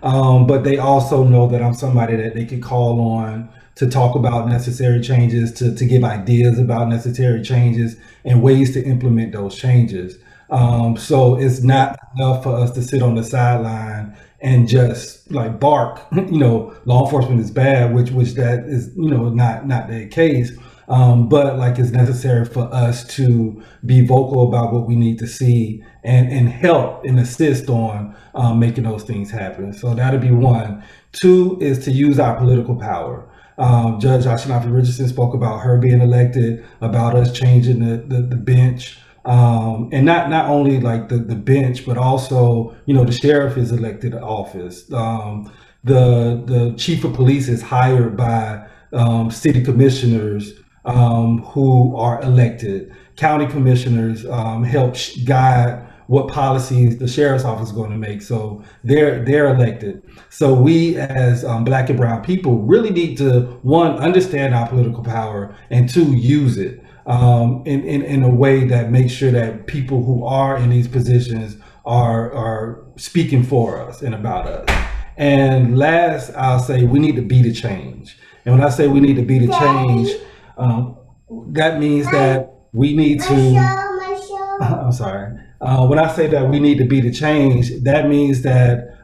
but they also know that I'm somebody that they can call on to talk about necessary changes, to give ideas about necessary changes and ways to implement those changes. So it's not enough for us to sit on the sideline and just like bark, law enforcement is bad, which that is, not the case. But like it's necessary for us to be vocal about what we need to see and help and assist on making those things happen. So that'll be one. Two is to use our political power. Judge Ashenafi-Richardson spoke about her being elected, about us changing the bench. And not only like the bench, but also, the sheriff is elected to office. The chief of police is hired by city commissioners who are elected. County commissioners help guide what policies the sheriff's office is going to make. So they're elected. So we as Black and brown people really need to, one, understand our political power, and two, use it in a way that makes sure that people who are in these positions are speaking for us and about us. And last, I'll say we need to be the change. And when I say we need to be the change, that means that we need to, I'm sorry. When I say that we need to be the change, that means that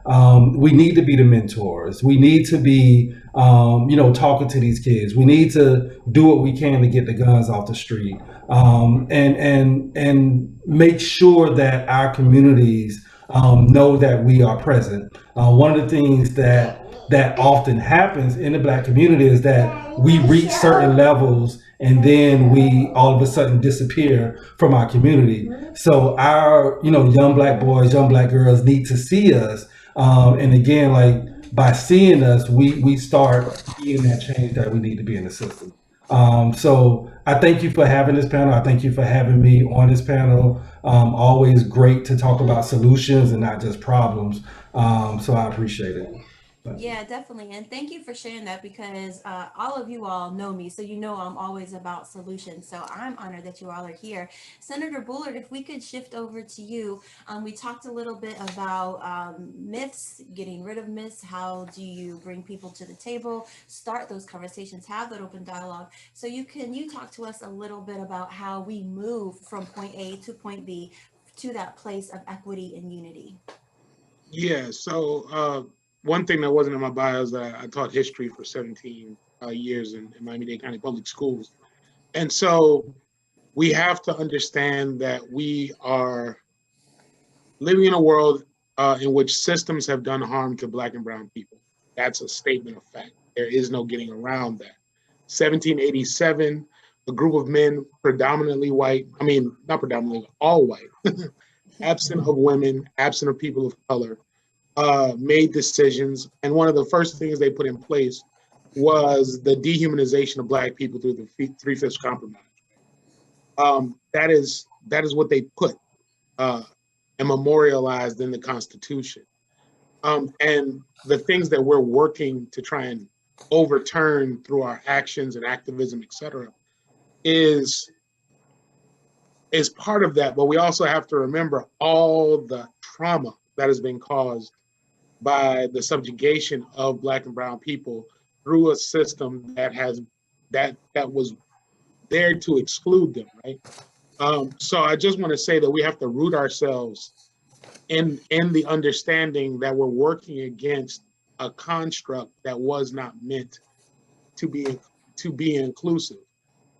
we need to be the mentors. We need to be, talking to these kids. We need to do what we can to get the guns off the street, and make sure that our communities know that we are present. One of the things that often happens in the Black community is that we reach certain levels and then we all of a sudden disappear from our community. So our, young Black boys, young Black girls need to see us. And again, like by seeing us, we start being that change that we need to be in the system. So I thank you for having this panel. I thank you for having me on this panel. Always great to talk about solutions and not just problems. So I appreciate it. Yeah, definitely. And thank you for sharing that, because all of you all know me, so I'm always about solutions. So I'm honored that you all are here. Senator Bullard, if we could shift over to you. We talked a little bit about myths, getting rid of myths. How do you bring people to the table, start those conversations, have that open dialogue? So you talk to us a little bit about how we move from point A to point B to that place of equity and unity? Yeah, so one thing that wasn't in my bio is that I taught history for 17 years in Miami-Dade County Public Schools. And so we have to understand that we are living in a world in which systems have done harm to Black and brown people. That's a statement of fact. There is no getting around that. 1787, a group of men, predominantly white, not predominantly, all white, absent of women, absent of people of color, made decisions. And one of the first things they put in place was the dehumanization of Black people through the Three-Fifths Compromise. That is what they put and memorialized in the Constitution. And the things that we're working to try and overturn through our actions and activism, et cetera, is part of that. But we also have to remember all the trauma that has been caused by the subjugation of Black and brown people through a system that was there to exclude them, right? So I just want to say that we have to root ourselves in the understanding that we're working against a construct that was not meant to be inclusive.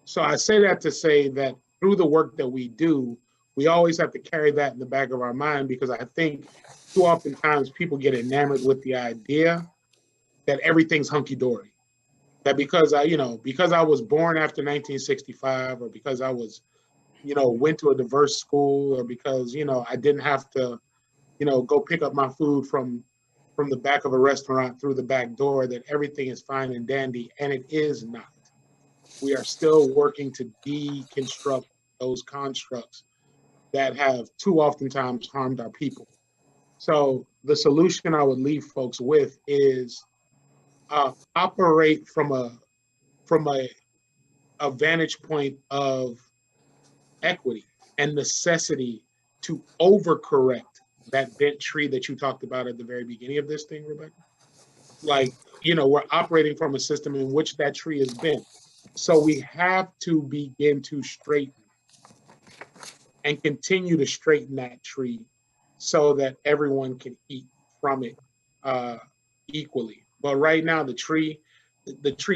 So I say that to say that through the work that we do, we always have to carry that in the back of our mind, because I think too oftentimes people get enamored with the idea that everything's hunky-dory, that because I was born after 1965, or because I was, went to a diverse school, or because, I didn't have to, go pick up my food from the back of a restaurant through the back door, that everything is fine and dandy, and it is not. We are still working to deconstruct those constructs that have too oftentimes harmed our people. So the solution I would leave folks with is operate from a vantage point of equity and necessity to overcorrect that bent tree that you talked about at the very beginning of this thing, Rebecca. Like, we're operating from a system in which that tree is bent. So we have to begin to straighten and continue to straighten that tree so that everyone can eat from it equally. But right now, the tree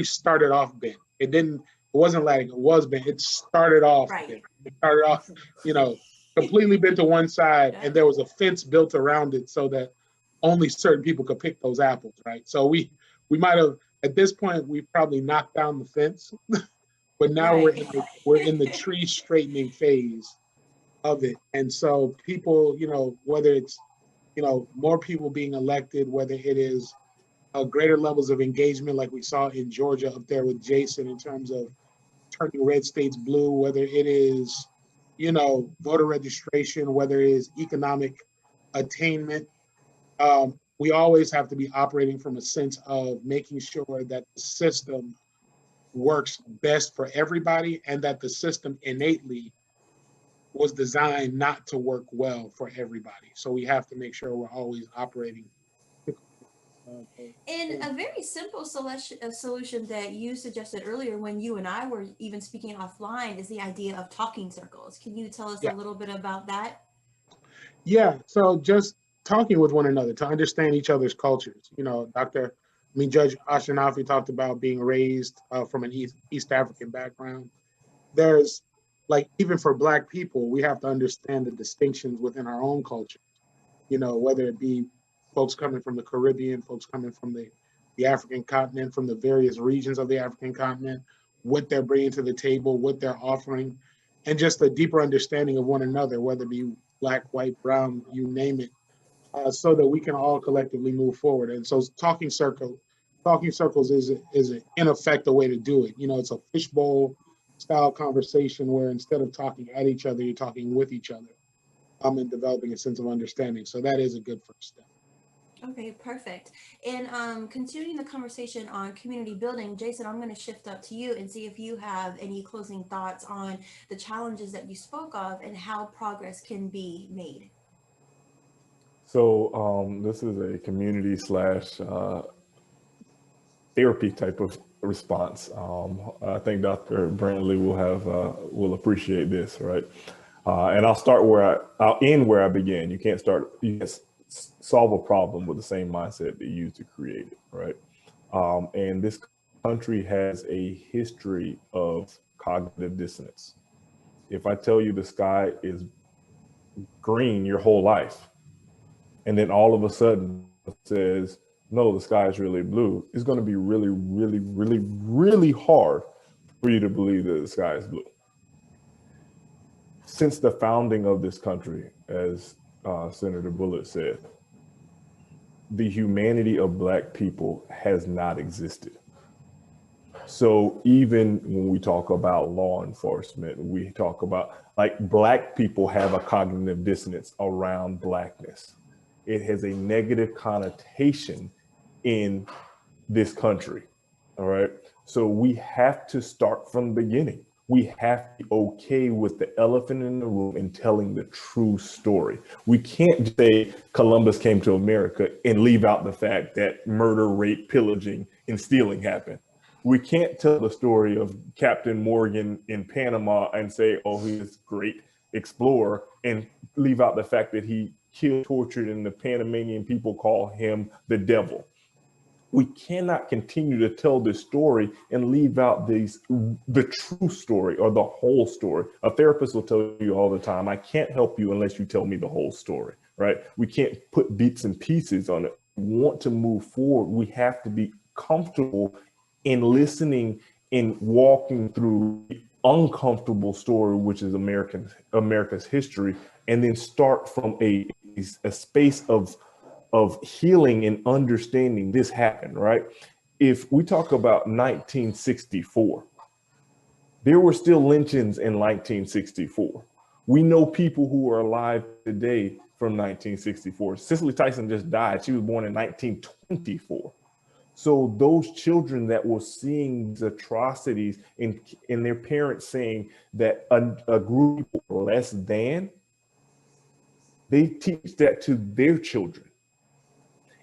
started off bent. It wasn't like it was bent. It started off bent. It started off, completely bent to one side, and there was a fence built around it so that only certain people could pick those apples, right? So we might have, at this point, we've probably knocked down the fence, but now we're in the tree straightening phase of it. And so people, whether it's, more people being elected, whether it is greater levels of engagement, like we saw in Georgia up there with Jason, in terms of turning red states blue, whether it is, voter registration, whether it is economic attainment, we always have to be operating from a sense of making sure that the system works best for everybody, and that the system innately was designed not to work well for everybody. So we have to make sure we're always operating. And a very simple solution that you suggested earlier when you and I were even speaking offline is the idea of talking circles. Can you tell us a little bit about that? Yeah, so just talking with one another to understand each other's cultures. Judge Ashenafi talked about being raised from an East African background. There's, like, even for Black people, we have to understand the distinctions within our own culture, whether it be folks coming from the Caribbean, folks coming from the African continent, from the various regions of the African continent, what they're bringing to the table, what they're offering, and just a deeper understanding of one another, whether it be Black, white, brown, you name it, so that we can all collectively move forward. And so talking circles is in effect a way to do it. It's a fishbowl style conversation where instead of talking at each other, you're talking with each other, and developing a sense of understanding. So that is a good first step. Okay, perfect. And continuing the conversation on community building, Jason, I'm going to shift up to you and see if you have any closing thoughts on the challenges that you spoke of and how progress can be made. So this is a community / therapy type of response. I think Dr. Brantley will appreciate this, right? And I'll end where I began. You can't solve a problem with the same mindset that you used to create it, right? And this country has a history of cognitive dissonance. If I tell you the sky is green your whole life, and then all of a sudden it says, no, the sky is really blue, it's going to be really, really, really, really hard for you to believe that the sky is blue. Since the founding of this country, as Senator Bullitt said, the humanity of Black people has not existed. So even when we talk about law enforcement, we talk about, like, Black people have a cognitive dissonance around Blackness. It has a negative connotation in this country, all right? So we have to start from the beginning. We have to be okay with the elephant in the room and telling the true story. We can't say Columbus came to America and leave out the fact that murder, rape, pillaging, and stealing happened. We can't tell the story of Captain Morgan in Panama and say, oh, he's this great explorer, and leave out the fact that he killed, tortured, and the Panamanian people call him the devil. We cannot continue to tell this story and leave out the true story or the whole story. A therapist will tell you all the time, I can't help you unless you tell me the whole story, right? We can't put bits and pieces on it. We want to move forward. We have to be comfortable and listening and walking through the uncomfortable story, which is America's history, and then start from a space of healing and understanding this happened, right? If we talk about 1964, there were still lynchings in 1964. We know people who are alive today from 1964. Cicely Tyson just died. She was born in 1924. So those children that were seeing these atrocities and their parents saying that a group less than, they teach that to their children.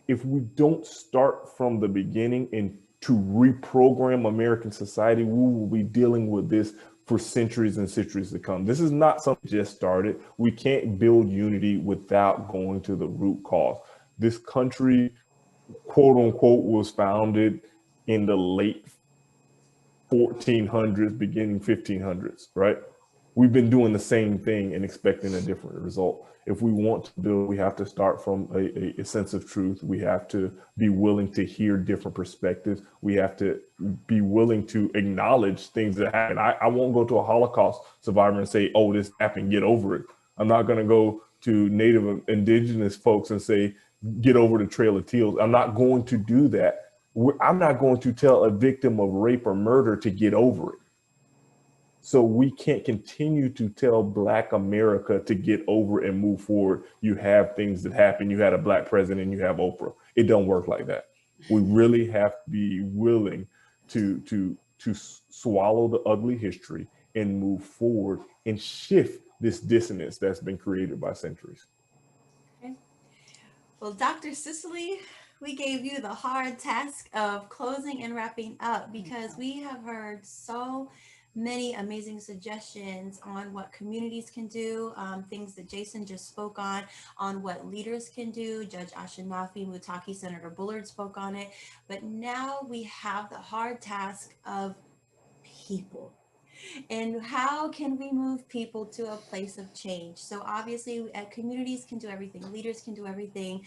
If we don't start from the beginning and to reprogram American society, we will be dealing with this for centuries and centuries to come. This is not something just started. We can't build unity without going to the root cause. This country, quote unquote, was founded in the late 1400s, beginning 1500s, right? We've been doing the same thing and expecting a different result. If we want to build, we have to start from a sense of truth. We have to be willing to hear different perspectives. We have to be willing to acknowledge things that happen. I won't go to a Holocaust survivor and say, oh, this happened, get over it. I'm not going to go to Native indigenous folks and say, get over the Trail of Teals. I'm not going to do that. I'm not going to tell a victim of rape or murder to get over it. So we can't continue to tell Black America to get over and move forward. You have things that happen. You had a Black president, you have Oprah. It don't work like that. We really have to be willing to swallow the ugly history and move forward and shift this dissonance that's been created by centuries. Okay. Well, Dr. Cicely, we gave you the hard task of closing and wrapping up because we have heard so many amazing suggestions on what communities can do, things that Jason just spoke on what leaders can do. Judge Ashenafi, Mutaki, Senator Bullard spoke on it. But now we have the hard task of people. And how can we move people to a place of change? So obviously, communities can do everything. Leaders can do everything.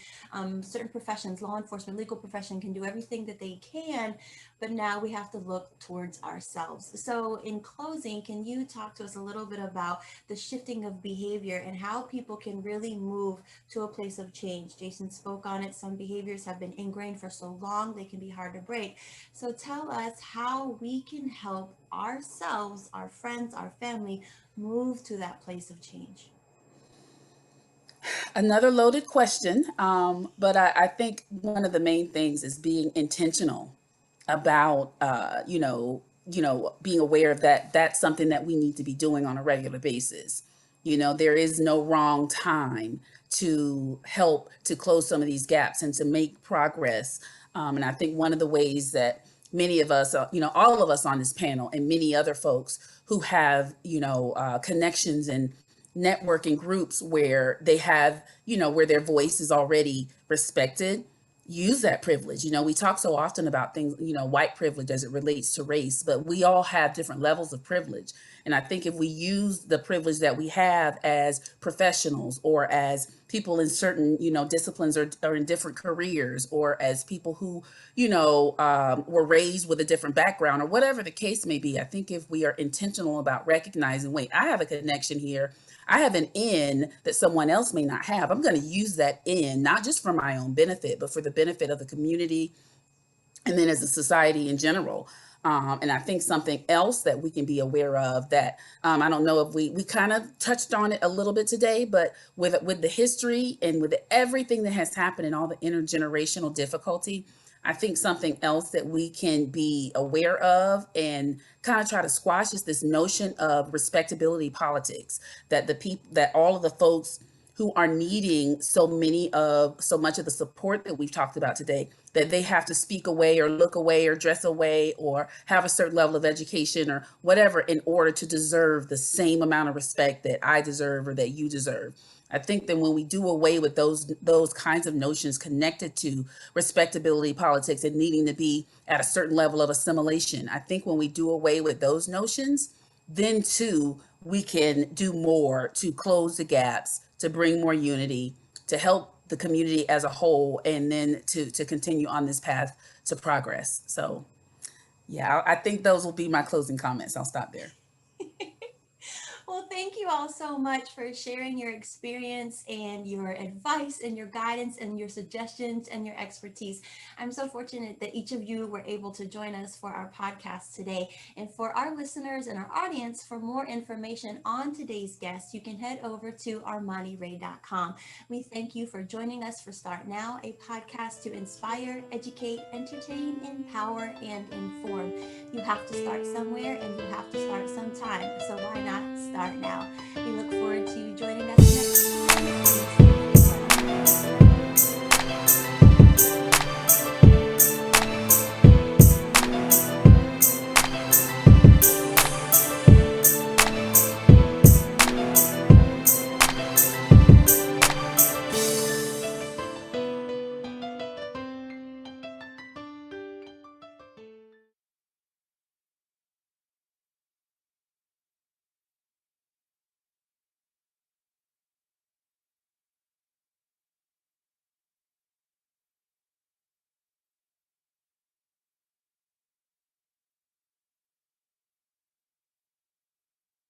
Certain professions, law enforcement, legal profession can do everything that they can. But now we have to look towards ourselves. So in closing, can you talk to us a little bit about the shifting of behavior and how people can really move to a place of change? Jason spoke on it. Some behaviors have been ingrained for so long, they can be hard to break. So tell us how we can help ourselves, our friends, our family move to that place of change. Another loaded question, but I think one of the main things is being intentional about, being aware of that. That's something that we need to be doing on a regular basis. There is no wrong time to help to close some of these gaps and to make progress. And I think one of the ways that many of us, all of us on this panel and many other folks who have, connections and networking groups where they have, where their voice is already respected, use that privilege. We talk so often about things, white privilege as it relates to race, but we all have different levels of privilege. And I think if we use the privilege that we have as professionals or as people in certain, disciplines or in different careers or as people who, were raised with a different background or whatever the case may be, I think if we are intentional about recognizing, wait, I have a connection here. I have an in that someone else may not have. I'm going to use that in, not just for my own benefit, but for the benefit of the community and then as a society in general. And I think something else that we can be aware of that, I don't know if we kind of touched on it a little bit today, but with the history and with everything that has happened and all the intergenerational difficulty, I think something else that we can be aware of and kind of try to squash is this notion of respectability politics, that all of the folks who are needing so much of the support that we've talked about today, that they have to speak away or look away or dress away or have a certain level of education or whatever in order to deserve the same amount of respect that I deserve or that you deserve. I think that when we do away with those kinds of notions connected to respectability politics and needing to be at a certain level of assimilation, I think when we do away with those notions, then too, we can do more to close the gaps, to bring more unity, to help the community as a whole, and then to continue on this path to progress. So Yeah, I think those will be my closing comments. I'll stop there. Well, thank you all so much for sharing your experience and your advice and your guidance and your suggestions and your expertise. I'm so fortunate that each of you were able to join us for our podcast today. And for our listeners and our audience, for more information on today's guest, you can head over to armaniray.com. We thank you for joining us for Start Now, a podcast to inspire, educate, entertain, empower, and inform. You have to start somewhere and you have to start sometime. So why not start now? We look forward to you joining us